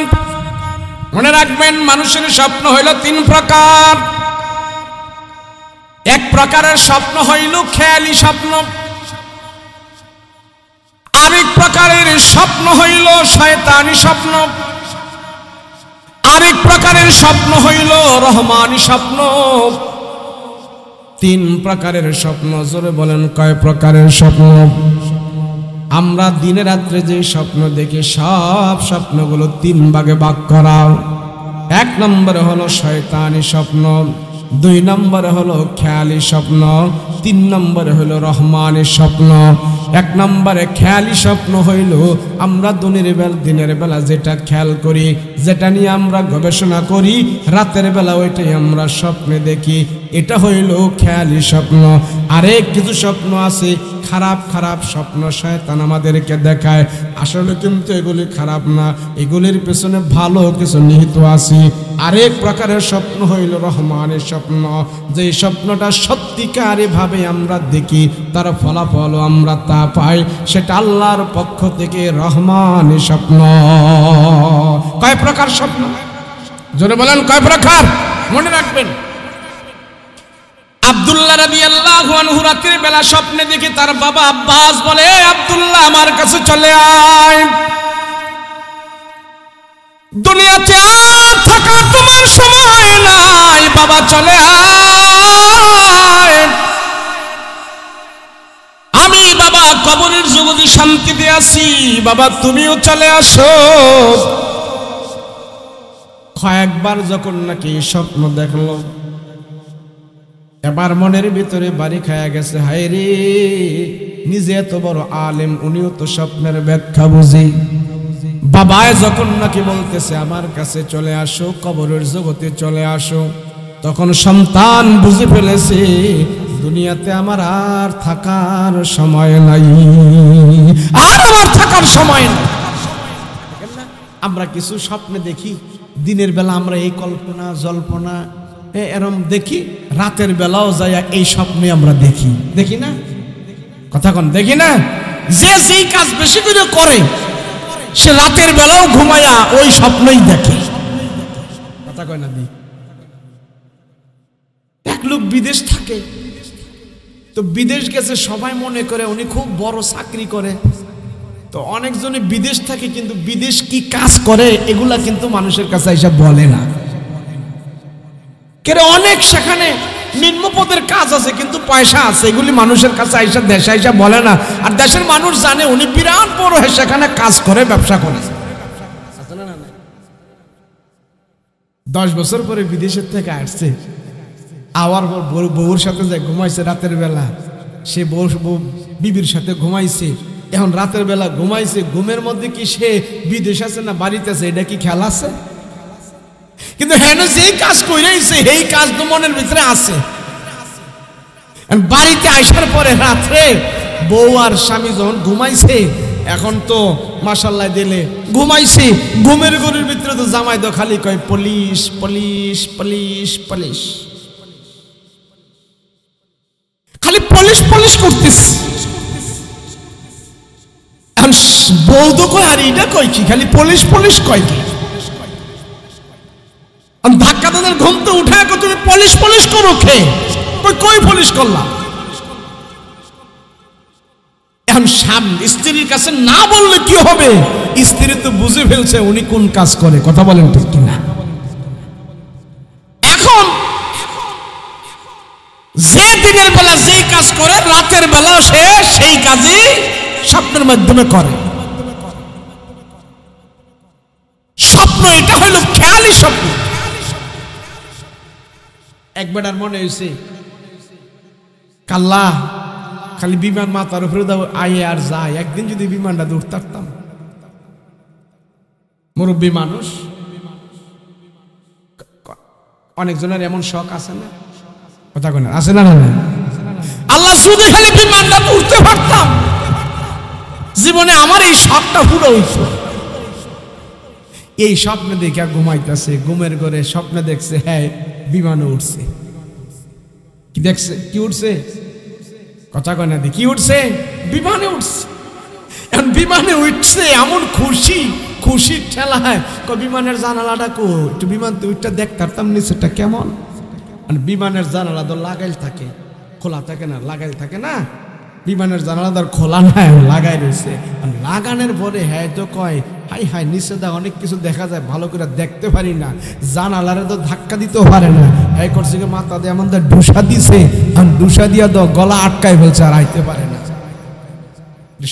মনে রাখবেন, মানুষের স্বপ্ন হইল তিন প্রকার। এক প্রকারের স্বপ্ন হইল খেয়ালি স্বপ্ন, আরেক প্রকারের স্বপ্ন হইল শয়তানি স্বপ্ন, আরেক প্রকারের স্বপ্ন হইল রহমানি স্বপ্ন। তিন প্রকারের স্বপ্ন। জোরে বলেন, কয় প্রকারের স্বপ্ন? আমরা দিনে রাত্রে যে স্বপ্ন দেখি, সব স্বপ্নগুলো তিন ভাগে ভাগ করা। এক নম্বরে হলো শয়তানি স্বপ্ন, দুই নম্বরে হলো খেয়ালি স্বপ্ন, তিন নম্বরে হলো রহমানি স্বপ্ন। এক নম্বরে খেয়ালি স্বপ্ন হইল আমরা দিনের বেলা যেটা খেয়াল করি, যেটা নিয়ে আমরা গবেষণা করি, রাতের বেলা ওইটাই আমরা স্বপ্নে দেখি, এটা হইল খেয়ালি স্বপ্ন। আরেক কিছু স্বপ্ন আছে খারাপ খারাপ স্বপ্ন, শয়তান আমাদেরকে দেখায়, আসলে কিন্তু এগুলি খারাপ না, এগুলির পেছনে ভালো কিছু নিহিত আছে। আরেক প্রকারের স্বপ্ন হইল রহমানের স্বপ্ন, যে স্বপ্নটা সত্যিকারে ভাবে আমরা দেখি, তার ফলাফল আমরা তা পাই, সেটা আল্লাহর পক্ষ থেকে রহমানের স্বপ্ন। কয় প্রকার স্বপ্ন? জোরে বলেন, কয় প্রকার? মনে রাখবেন, আব্দুল্লাহ রাদিয়াল্লাহু আনহু রাতের বেলা স্বপ্নে দেখে তার বাবা আব্বাস বলে, আব্দুল্লাহ আমার কাছে চলে আয়, দুনিয়াতে আর থাকা তোমার সময় নাই, বাবা চলে আয়, আমি বাবা কবরের জগতে শান্তিতে আছি, বাবা তুমিও চলে আসো। কয়েকবার যখন নাকি স্বপ্ন দেখলো, এবার মনের ভিতরে বাড়ি খায়া গেছে, হায় রে, নিজে এত বড় আলেম, উনিও তো স্বপ্নের ব্যাখ্যা বুঝি। বাবায় যখন নাকি বলতেছে আমার কাছে চলে আসো, কবরের জগতে চলে আসো, তখন সন্তান বুঝে ফেলেছে দুনিয়াতে আমার আর থাকার সময় নাই, আর আমার থাকার সময় নাই। আমরা কিছু স্বপ্নে দেখি, দিনের বেলা আমরা এই কল্পনা জল্পনা এরম দেখি, রাতের বেলাও যায় এই স্বপ্নে আমরা দেখি না? কথা কোন দেখি না? যে যেই কাজ বেশি করে সে রাতের বেলাও ঘুমায়া ওই স্বপ্নই দেখে। কথা কয় না? এক লোক বিদেশ থাকে, তো বিদেশ গেছে, সবাই মনে করে উনি খুব বড় চাকরি করে, তো অনেকজনে বিদেশ থাকে, কিন্তু বিদেশ কি কাজ করে এগুলা কিন্তু মানুষের কাছে এসে বলে না। কেন অনেক সেখানে নিম্ন পদের কাজ আছে, কিন্তু পয়সা আছে, এগুলি মানুষের কাছে আইসা দেশে আইসা বলে না। আর দেশের মানুষ জানে উনি বিরাট বড় হয়ে সেখানে কাজ করে, ব্যবসা করে। 10 বছর পরে বিদেশের থেকে আসছে, আবার বউর সাথে যে ঘুমাইছে রাতের বেলা, সে বউ বিবির সাথে ঘুমাইছে। এখন রাতের বেলা ঘুমাইছে, ঘুমের মধ্যে কি সে বিদেশ আছে না বাড়িতে আছে এটা কি খেয়াল আছে? কিন্তু হ্যাঁ যেই কাজ কইরাইছে এই কাজ তো মনের ভিতরে আছে। বাড়িতে আসার পরে রাত্রে বউ আর স্বামী যখন ঘুমাইছে, এখন তো মাশাআল্লাহ দিলে ঘুমাইছে, ঘুমের ঘরের ভিতরে তো জামাই তো খালি কয় পুলিশ পুলিশ পুলিশ পুলিশ, খালি পুলিশ পুলিশ করতেছে। এখন বউ তো কয় আর এটা কয় কি, খালি পুলিশ পুলিশ কয় কি? ধাক্কা তাদের ঘুম তো উঠে তুমি পুলিশ পুলিশ করো খে, কই পুলিশ করলাম? এখন স্ত্রীর কাছে না বললে কি হবে? স্ত্রী তো বুঝে ফেলছে উনি কোন কাজ করে, কথা বলেন ঠিক কিনা? এখন যে দিনের বেলা যেই কাজ করে রাতের বেলা সে সেই কাজই স্বপ্নের মাধ্যমে করে। স্বপ্ন এটা হইল খেয়ালি স্বপ্ন। এক বেটার মনে হয়েছে কাল্লা খালি বিমান মাথার উপরে দাও আয়ে আর যায়, একদিন যদি বিমানটা দূর থাকতাম। মুরব্বী মানুষ, অনেকজনের এমন শখ আছে না, কথা কোন আছে না? আল্লাহ শুধু খালি বিমানটা উঠতে পারতাম, জীবনে আমার এই শখটা পুরো হইতো। এই স্বপ্নে দেখে ঘুমাইতেছে, ঘুমের ঘরে স্বপ্নে দেখছে হ্যাঁ বিমানে উঠছে। কি দেখছে? কি উঠছে? কথা কয় না, কি উঠছে? বিমানে উঠছে। এখন বিমানে উঠছে, এমন খুশি, খুশির ঠেলা হয় বিমানের জানালাটা কো, একটু বিমান তো উঠটা দেখতাম নিচেটা কেমন। বিমানের জানালা তো লাগাইল থাকে, খোলা থাকে না, লাগাইল থাকে না। বিমানের জানালা তো খোলা নাই, লাগাই রয়েছে। লাগানোর পরে হ্যাঁ তো কয় হাই হাই নিচে দা অনেক কিছু দেখা যায়, ভালো করে দেখতে পারি না, জানালারে তো ধাক্কা দিতেও পারে না। হ্যাঁ করছে মাথা দিয়ে এমন ডুসা দিছে, ডুসা দিয়া তো গলা আটকাই ফেলছে, আর আইতে পারে না।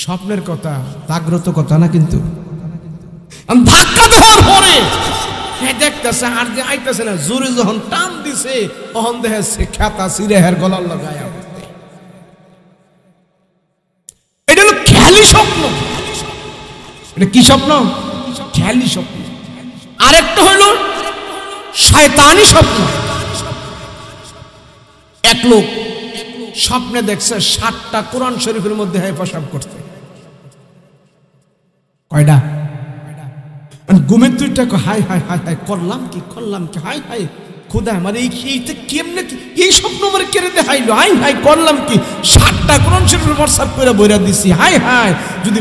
স্বপ্নের কথা, জাগ্রত কথা না, কিন্তু ধাক্কা দেওয়ার পরে দেখতেছে আর যে আইতেছে না, জোরে যখন টান দিছে তখন দেখে খেতা সিরে হের গলার লাগায়। এটা হলো খেয়ালি স্বপ্ন। এটা কি স্বপ্ন? খেয়ালি স্বপ্ন। আরেকটা হলো শয়তানি স্বপ্ন। এক লোক স্বপ্নে দেখছে 7টা কোরআন শরীফের মধ্যে প্রসাব করতে। কয়টা? ঘুমের দুইটা হাই হাই হাই হাই করলাম কি করলাম কি, হাই হাই খোদা আমার এইটা কেমনে, এই স্বপ্ন আমার কেড়ে দেখাইলো, হাই হাই করলাম কি, 7টা কোরআন শরীফের প্রসাব করে বইরা দিছি। হাই হাই যদি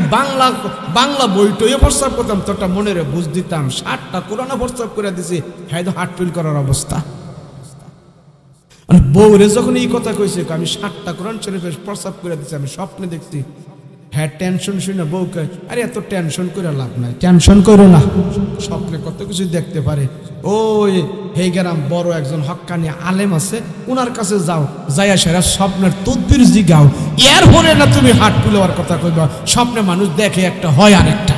বাংলা বইটইও প্রসাব করতাম তোটা মনের বুঝ দিতাম, 7টা কোরআনে প্রসাব করে দিছি, হ্যাঁ তো হার্ট ফিল করার অবস্থা। বউরে যখন এই কথা কইছে আমি 7টা কোরআন শরীফের প্রসাব করে দিছি, আমি স্বপ্নে দেখছি। হ্যাঁ টেনশন শুনে বউ কয় আরে এত টেনশন করে লাভ নাই, টেনশন করো না, স্বপ্নে কত কিছু দেখতে পারে। ওই হে গ্রাম বড় একজন হক্কানি আলেম আছে, ওনার কাছে যাও, যাইয়া সেরা স্বপ্নের তদবির জিগাও, এর পরে না তুমি হাট তুলেওয়ার কথা কইবা। স্বপ্নে মানুষ দেখে একটা হয় আরেকটা।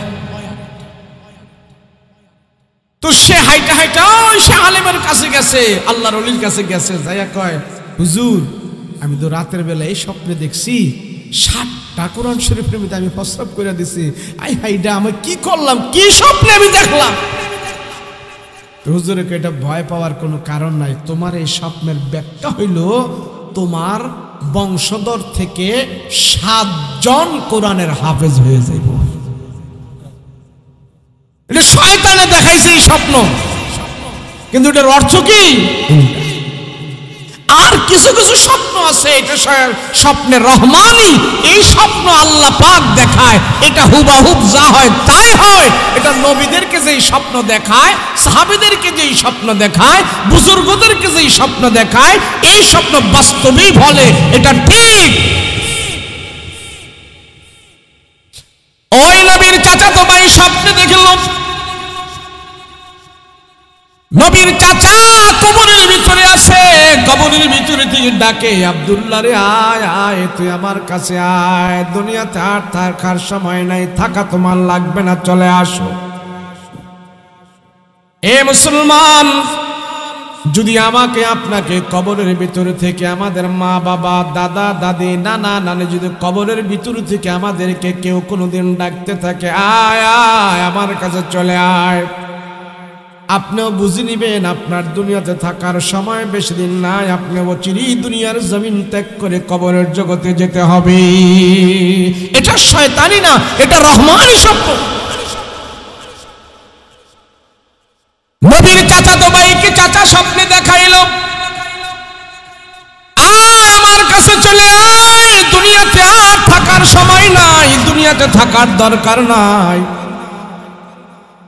তো সে হাইটা হাইটা ওই সে আলেমের কাছে গেছে, আল্লাহর ওলির কাছে গেছে, যাইয়া কয় হুজুর আমি তো রাতের বেলা এই স্বপ্নে দেখছি 7টা কোরআন শরীফের মধ্যে আমি প্রস্রাব করে দিছি। আই হাইডা আমি কি করলাম, কি স্বপ্নে আমি দেখলাম? হুজুরকে এটা ভয় পাওয়ার কোনো কারণ নাই, তোমার এই স্বপ্নের ব্যাখ্যা হইল তোমার বংশধর থেকে 7 জন কোরআনের হাফেজ হয়ে যাইব। এটা শয়তানে দেখাইছে এই স্বপ্ন, কিন্তু এটার অর্থ কি? আর কিছু কিছু স্বপ্ন আছে এটা স্বপ্নের রহমানি, এই স্বপ্ন আল্লাহ পাক দেখায়, এটা হুবাহুব যা হয় তাই হয়। এটা নবীদেরকে যেই স্বপ্ন দেখায়, সাহাবীদেরকে যেই স্বপ্ন দেখায়, বুজুর্গদেরকে যেই স্বপ্ন দেখায়, এই স্বপ্ন বাস্তবেই বলে এটা ঠিক। ওই না নবীর চাচা কবরের ভিতরে আছে, কবরের ভিতরে থেকে ডাকে, আব্দুল্লাহ রে আয় আয়, তুই আমার কাছে আয়, দুনিয়াতে আর থাকার সময় নাই, থাকা তোমার লাগবে না, চলে আসো। এ মুসলমান, যদি আমাকে আপনাকে কবরের ভিতরে থেকে আমাদের মা বাবা দাদা দাদি নানা নানি যদি কবরের ভিতরে থেকে আমাদেরকে কেউ কোনোদিন ডাকতে থাকে, আয় আয় আমার কাছে চলে আয়, আপনিও বুঝে নিবেন আপনার দুনিয়াতে থাকার সময় বেশি দিন নাই, আপনিও চিরই দুনিয়ার জমিন ত্যাগ করে কবরের জগতে যেতে হবে। এটা শয়তানি না, এটা রহমানি সত্য। নবীর চাচা তো ভাইকে চাচা স্বপ্নে দেখাইল, আয় আমার কাছে চলে আয়, দুনিয়াতে আর থাকার সময় নাই, দুনিয়াতে থাকার দরকার নাই।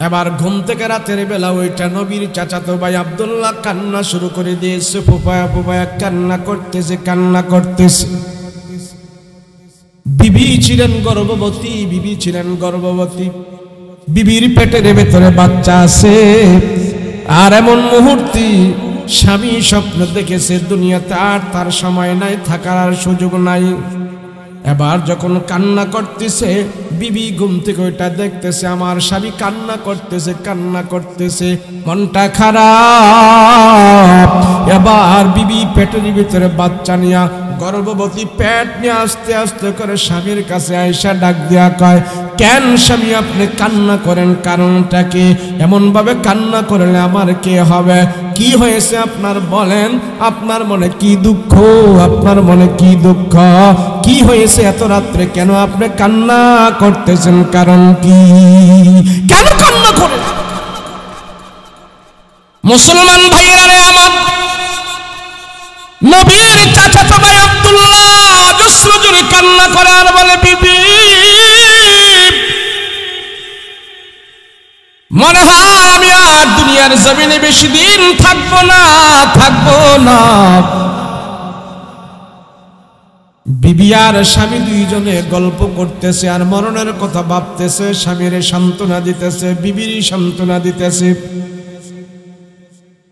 এবার ঘুম থেকে রাতের বেলা ওইটা নবীর চাচাতো ভাই আব্দুল্লাহ কান্না শুরু করে দিয়েছে, ফুপায়া ফুপায়া কান্না করতেছে, কান্না করতেছে। বিবি ছিলেন গর্ভবতী, বিবি ছিলেন গর্ভবতী, বিবির পেটের ভেতরে বাচ্চা আছে। আর এমন মুহূর্তে স্বামী স্বপ্ন দেখেছে দুনিয়াতে আর তার সময় নাই, থাকার আর সুযোগ নাই। এবার যখন কান্না করতেছে, বিবি ঘুম থেকে ওইটা দেখতেছে, আমার স্বামী কান্না করতেছে, কান্না করতেছে, মনটা খারাপ। এবার বিবি পেটের ভিতরে বাচ্চা নিয়া, গর্ভবতী পেট নিয়ে আস্তে আস্তে করে স্বামীর কাছে আয়সা ডাক দিয়া কয়, কেন স্বামী আপনি কান্না করেন, কারণটা কি? এমন ভাবে কান্না করলে আমার কে হবে? কি হয়েছে আপনার বলেন, আপনার মনে কি দুঃখ, আপনার মনে কি দুঃখ, কি হয়েছে এত রাত্রে কেন আপনি কান্না করতেছেন, কারণ কি, কেন কান্না করেন? মুসলমান ভাইয়েরা রে আমার, নবীর চাচাতো ভাই আব্দুল্লাহ অজস্র জোরে কান্না করে আর বলে, বিবি মনে হয় আমি আর দুনিয়ার জমিনে বেশি দিন থাকবো না, থাকবো না। বিবি আর স্বামী দুইজনে গল্প করতেছে আর মরণের কথা ভাবতেছে, স্বামীর সান্ত্বনা দিতেছে, বিবির সান্ত্বনা দিতেছে।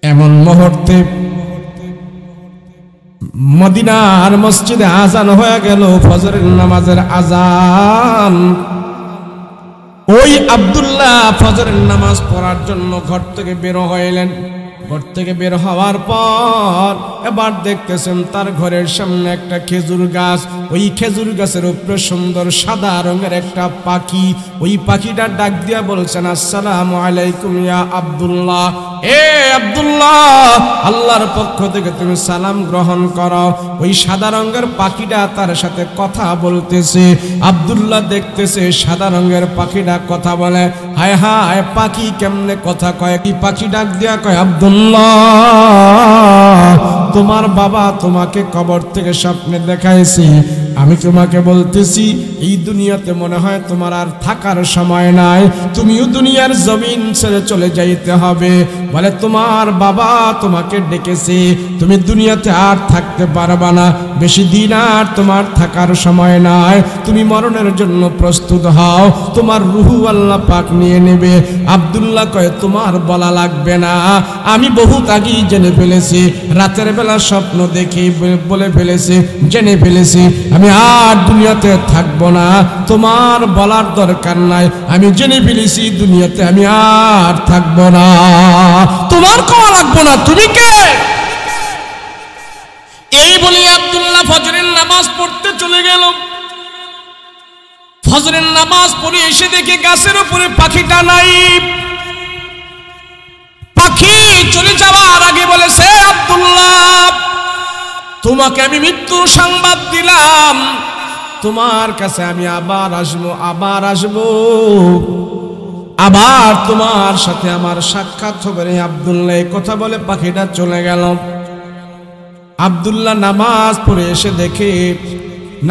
এমন মুহূর্তে মদিনার মসজিদে আজান হয়ে গেল, ফজরের নামাজের আজান। ওই আব্দুল্লাহ ফজরের নামাজ পড়ার জন্য ঘর থেকে বের হইলেন। ঘর থেকে বের হওয়ার পর এবার দেখতেছেন তার ঘরের সামনে একটা খেজুর গাছ, ওই খেজুর গাছের উপরে সুন্দর সাদা রঙের একটা পাখি। ওই পাখিটা ডাক দিয়া বলছেন, আসসালামু আলাইকুম ইয়া আব্দুল্লাহ, এ আব্দুল্লাহ, আল্লাহর পক্ষ থেকে তুমি সালাম গ্রহণ করো। ওই সাদা রঙের পাখিটা তার সাথে কথা বলতেছে। আব্দুল্লাহ দেখতেছে সাদা রঙের পাখিটা কথা বলে। হায় হায়, পাখি কেমনে কথা কয়? কি পাখি ডাক দিয়া কয়, আব্দুল্লাহ, তোমার বাবা তোমাকে কবর থেকে স্বপ্নে দেখাইছি, আমি তোমাকে বলতেছি এই দুনিয়াতে মনে হয় তোমার আর থাকার সময় নাই, তুমিও দুনিয়ার জমিন ছেড়ে চলে যাইতে হবে। বলে তোমার বাবা তোমাকে ডেকেছে, তুমি দুনিয়াতে আর থাকতে পারবা না, বেশি দিন আর তোমার থাকার সময় নাই, তুমি মরণের জন্য প্রস্তুত হও, তোমার রুহু আল্লাহ পাক নিয়ে নেবে। আব্দুল্লাহ কয়, তোমার বলা লাগবে না, আমি বহুত আগেই জেনে ফেলেছি, রাতের বেলা স্বপ্ন দেখি বলে ফেলেছি, জেনে ফেলেছি, আমি আর দুনিয়াতে থাকবো না, তোমার বলার দরকার নাই, আমি জেনে ফেলেছি দুনিয়াতে আমি আর থাকবো না, তোমার কওয়া লাগবো না, তুমি কে? এই বলে আব্দুল্লাহ ফজরের নামাজ পড়তে চলে গেল। ফজরের নামাজ পড়ে এসে দেখে গাছের উপরে পাখিটা নাই। পাখি চলে যাওয়ার আগে বলেছে, আব্দুল্লাহ, তোমাকে আমি মৃত্যুর সংবাদ দিলাম, তোমার কাছে আমি আবার আসবো, আবার আসবো, আবার তোমার সাথে আমার সাক্ষাৎ হবে। আব্দুল্লাহ কথা বলে পাখিটা চলে গেল। আব্দুল্লাহ নামাজ পড়ে এসে দেখে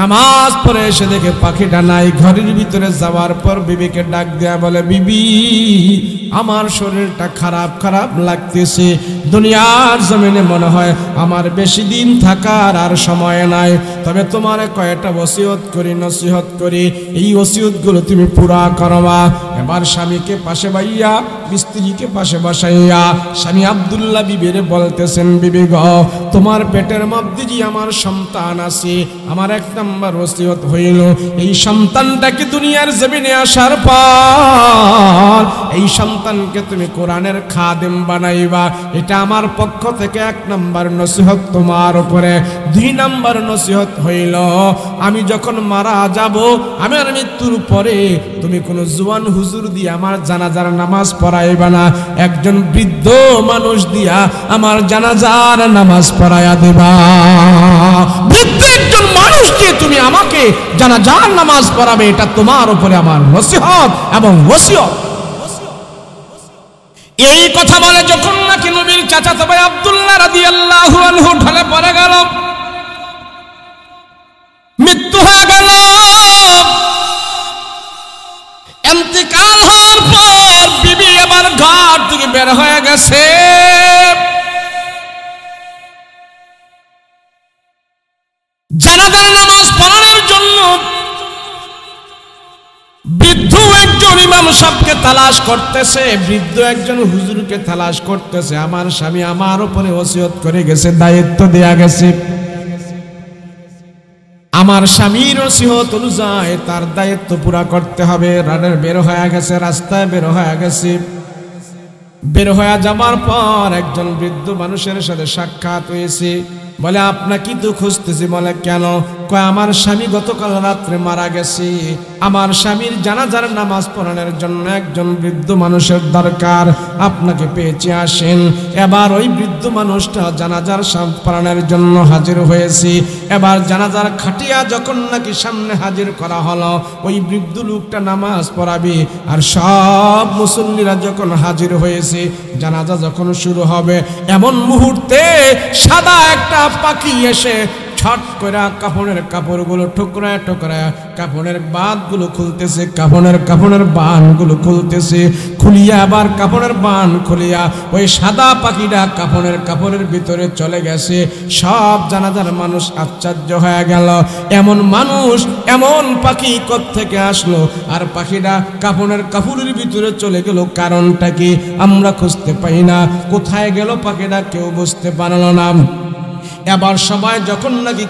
নামাজ পড়ে এসে দেখে পাখিটা নাই। ঘরের ভিতরে যাওয়ার পর বিবিকে ডাক দেয়া বলে, বিবি আমার শরীরটা খারাপ খারাপ লাগতেছে, দুনিয়ার জমিনে মনে হয় আমার বেশি দিন থাকার আর সময় নাই, তবে তোমার কয়েকটা ওসিয়ত করি, নসিহত করি, এই ওসিয়তগুলো তুমি পুরা করবা। এবার স্বামীকে পাশে বাইয়া, স্ত্রীকে পাশে বসাইয়া স্বামী আব্দুল্লাহ বিবিরে বলতেছেন, বিবি গো, তোমার পেটের মধ্যে যে আমার সন্তান আছে, আমার এক নম্বর ওসিয়ত হইল এই সন্তানটাকে দুনিয়ার জমিনে আসার পর এই সন্তানকে তুমি কোরআনের খাদেম বানাইবা, এটা আমার পক্ষ থেকে এক নম্বর নসিহত তোমার উপরে। দুই নম্বর নসিহত হইল, আমি যখন মারা যাব, আমার মৃত্যুর পরে তুমি কোনো জওয়ান হুজুর দিয়ে আমার জানাজার নামাজ পড়াইবা না, একজন বৃদ্ধ মানুষ দিয়া আমার জানাজার নামাজ পড়াইয়া দেবা। বৃদ্ধ একজন মানুষ দিয়ে তুমি আমাকে জানাজার নামাজ পড়াবে, এটা তোমার উপরে আমার নসিহত এবং ওসিয়ত। এই কথা বলে যখন নাকি নবীর চাচাতো ভাই আব্দুল্লাহ রাদিয়াল্লাহু আনহু ঢলে পড়ে গেল, মৃত্যু হয়ে গেল। ইন্তেকাল হওয়ার পর বিবি এবার ঘর থেকে বের হয়ে গেছে। জানাজার নামাজ পড়ানোর জন্য বৃদ্ধ একজন ইমাম সাহেবকে তালাশ করতেছে, বৃদ্ধ একজন হুজুরকে তালাশ করতেছে। আমার স্বামী আমার উপরে ওসিয়ত করে গেছে, দায়িত্ব দেয়া গেছে, আমার স্বামীর ওসিয়ত অনুযায়ী তার দায়িত্ব পুরা করতে হবে। বের হয়ে গেছে, রাস্তায় বের হয়ে গেছে। বের হয়ে যাবার পর একজন বৃদ্ধ মানুষের সাথে সাক্ষাৎ হয়েছে। বলে, আপনাকে তো খুঁজতেছি। বলে, কেন? কয়, আমার স্বামী গতকাল রাত্রে মারা গেছে, আমার স্বামীর জানাজার নামাজ পড়ানোর জন্য একজন বৃদ্ধ মানুষের দরকার, আপনাকে পেয়েছি, আসেন। এবার ওই বৃদ্ধ মানুষটা জানাজার পড়ানোর জন্য হাজির হয়েছে। এবার জানাজার খাটিয়া যখন নাকি সামনে হাজির করা হলো, ওই বৃদ্ধ লোকটা নামাজ পড়াবে, আর সব মুসল্লিরা যখন হাজির হয়েছে, জানাজা যখন শুরু হবে, এমন মুহূর্তে সাদা একটা পাখি এসে ছট করে কাপড়ের কাপড়গুলো ঠোকরায় ঠোকরায় কাপড়ের বাঁধগুলো খুলতেছে, কাপড়ের বানগুলো খুলতেছে, খুলিয়া আবার কাপড়ের বান খুলিয়া ওই সাদা পাখিটা কাপড়ের ভিতরে চলে গেছে। সব জানাজার মানুষ আশ্চর্য হয়ে গেল, এমন মানুষ, এমন পাখি কোত্থেকে আসলো? আর পাখিটা কাপড়ের ভিতরে চলে গেল, কারণটা কি আমরা খুঁজতে পাই না। কোথায় গেল পাখিটা কেউ বুঝতে পারল না। এবার সবাই যখন নাকি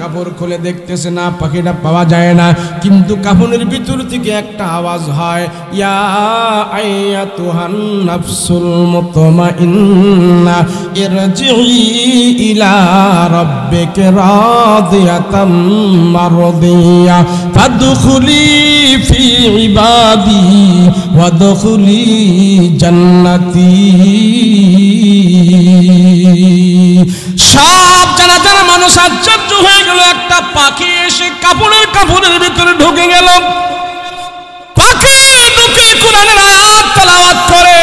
কাপড় খুলে দেখতেছে, না পাখিটা পাওয়া যায় না, কিন্তু কাপড়ের ভিতর থেকে একটা আওয়াজ হয়, ইয়া আইয়াতুহান নাফসুল মুতমাইন্না ইরজিই ইলা রাব্বিকা রাদিয়াতাম মারদিয়া ফাদখুলি ফি ইবাদি ওয়াদখুলি জান্নাতি। সব জানাজার মানুষ আশ্চর্য হয়ে গেল, একটা পাখি এসে কাপড়ের ভিতরে ঢুকে গেল। পাখি ঢুকে কোরআনের আয়াত তেলাওয়াত করে।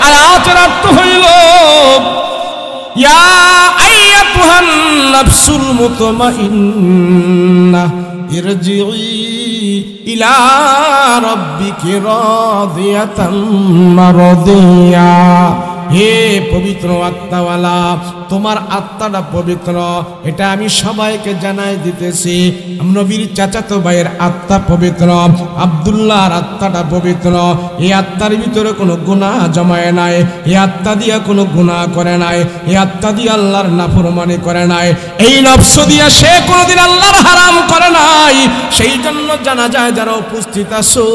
আয়াতের অর্থ হইল, ইয়া আইয়াতুহান নাফসুল মুতমাইন্না ইরজিই ইলা রাব্বিকি রাদিয়াতাম মারদিয়া। হে পবিত্র আত্মাওয়ালা, তোমার আত্মাটা পবিত্র, এটা আমি সবাইকে জানাই দিতেছি। নবীর চাচাতো ভাইয়ের আত্মা পবিত্র, আব্দুল্লাহর আত্মাটা পবিত্র। এই আত্মার ভিতরে কোনো গুনাহ জমায় নাই, এই আত্মা দিয়া কোনো গুনাহ করে নাই, এই আত্মা দিয়ে আল্লাহর নাফরমানি করে নাই, এই নফস দিয়া সে কোনোদিন আল্লাহর হারাম করে নাই। সেই জন্য জানা যায় যারা উপস্থিত আছো,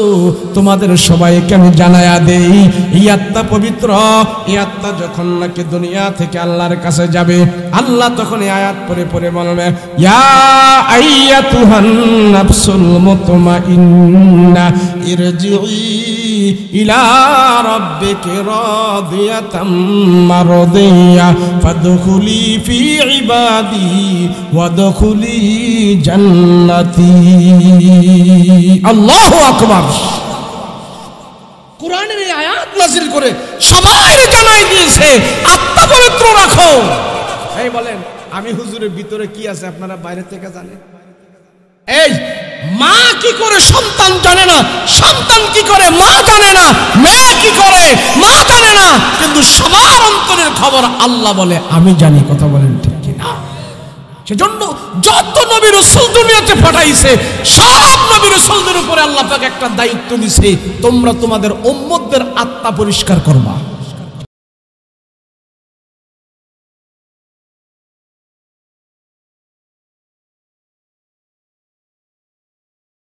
তোমাদের সবাইকে আমি জানায়া দেই, এই আত্মা পবিত্র। এই আত্মা যখন নাকি দুনিয়া থেকে আল্লাহর কাছে যাবে, আল্লাহ তখন এই আয়াত পড়ে পড়ে বলবে, ইয়া আইয়াতুহান নাফসুল মুতমাইন্না ইরজিই ইলা রাব্বিকি রাদিয়াতাম মারদিয়া ফাদখুলি ফি ইবাদি ওয়াদখুলি জান্নাতি। আল্লাহু আকবার। কোরআনের এই আয়াত নাযিল করে সবাই জানাই দিয়েছে, আত্মা পবিত্র রাখো। এই বলেন, আমি হুজুরের ভিতরে কি আছে আপনারা বাইরে থেকে জানেন? এই মা কি করে সন্তান জানে না, সন্তান কি করে মা জানে না, মেয়ে কি করে মা জানে না, কিন্তু সবার অন্তরের খবর আল্লাহ বলে আমি জানি। কথা বলেন ঠিক কিনা? সেজন্য যত নবী রাসূল দুনিয়াতে পাঠাইছে সব নবী রাসূলদের উপরে আল্লাহ পাক একটা দায়িত্ব দিয়েছে, তোমরা তোমাদের উম্মতদের আত্মা পরিষ্কার করবা।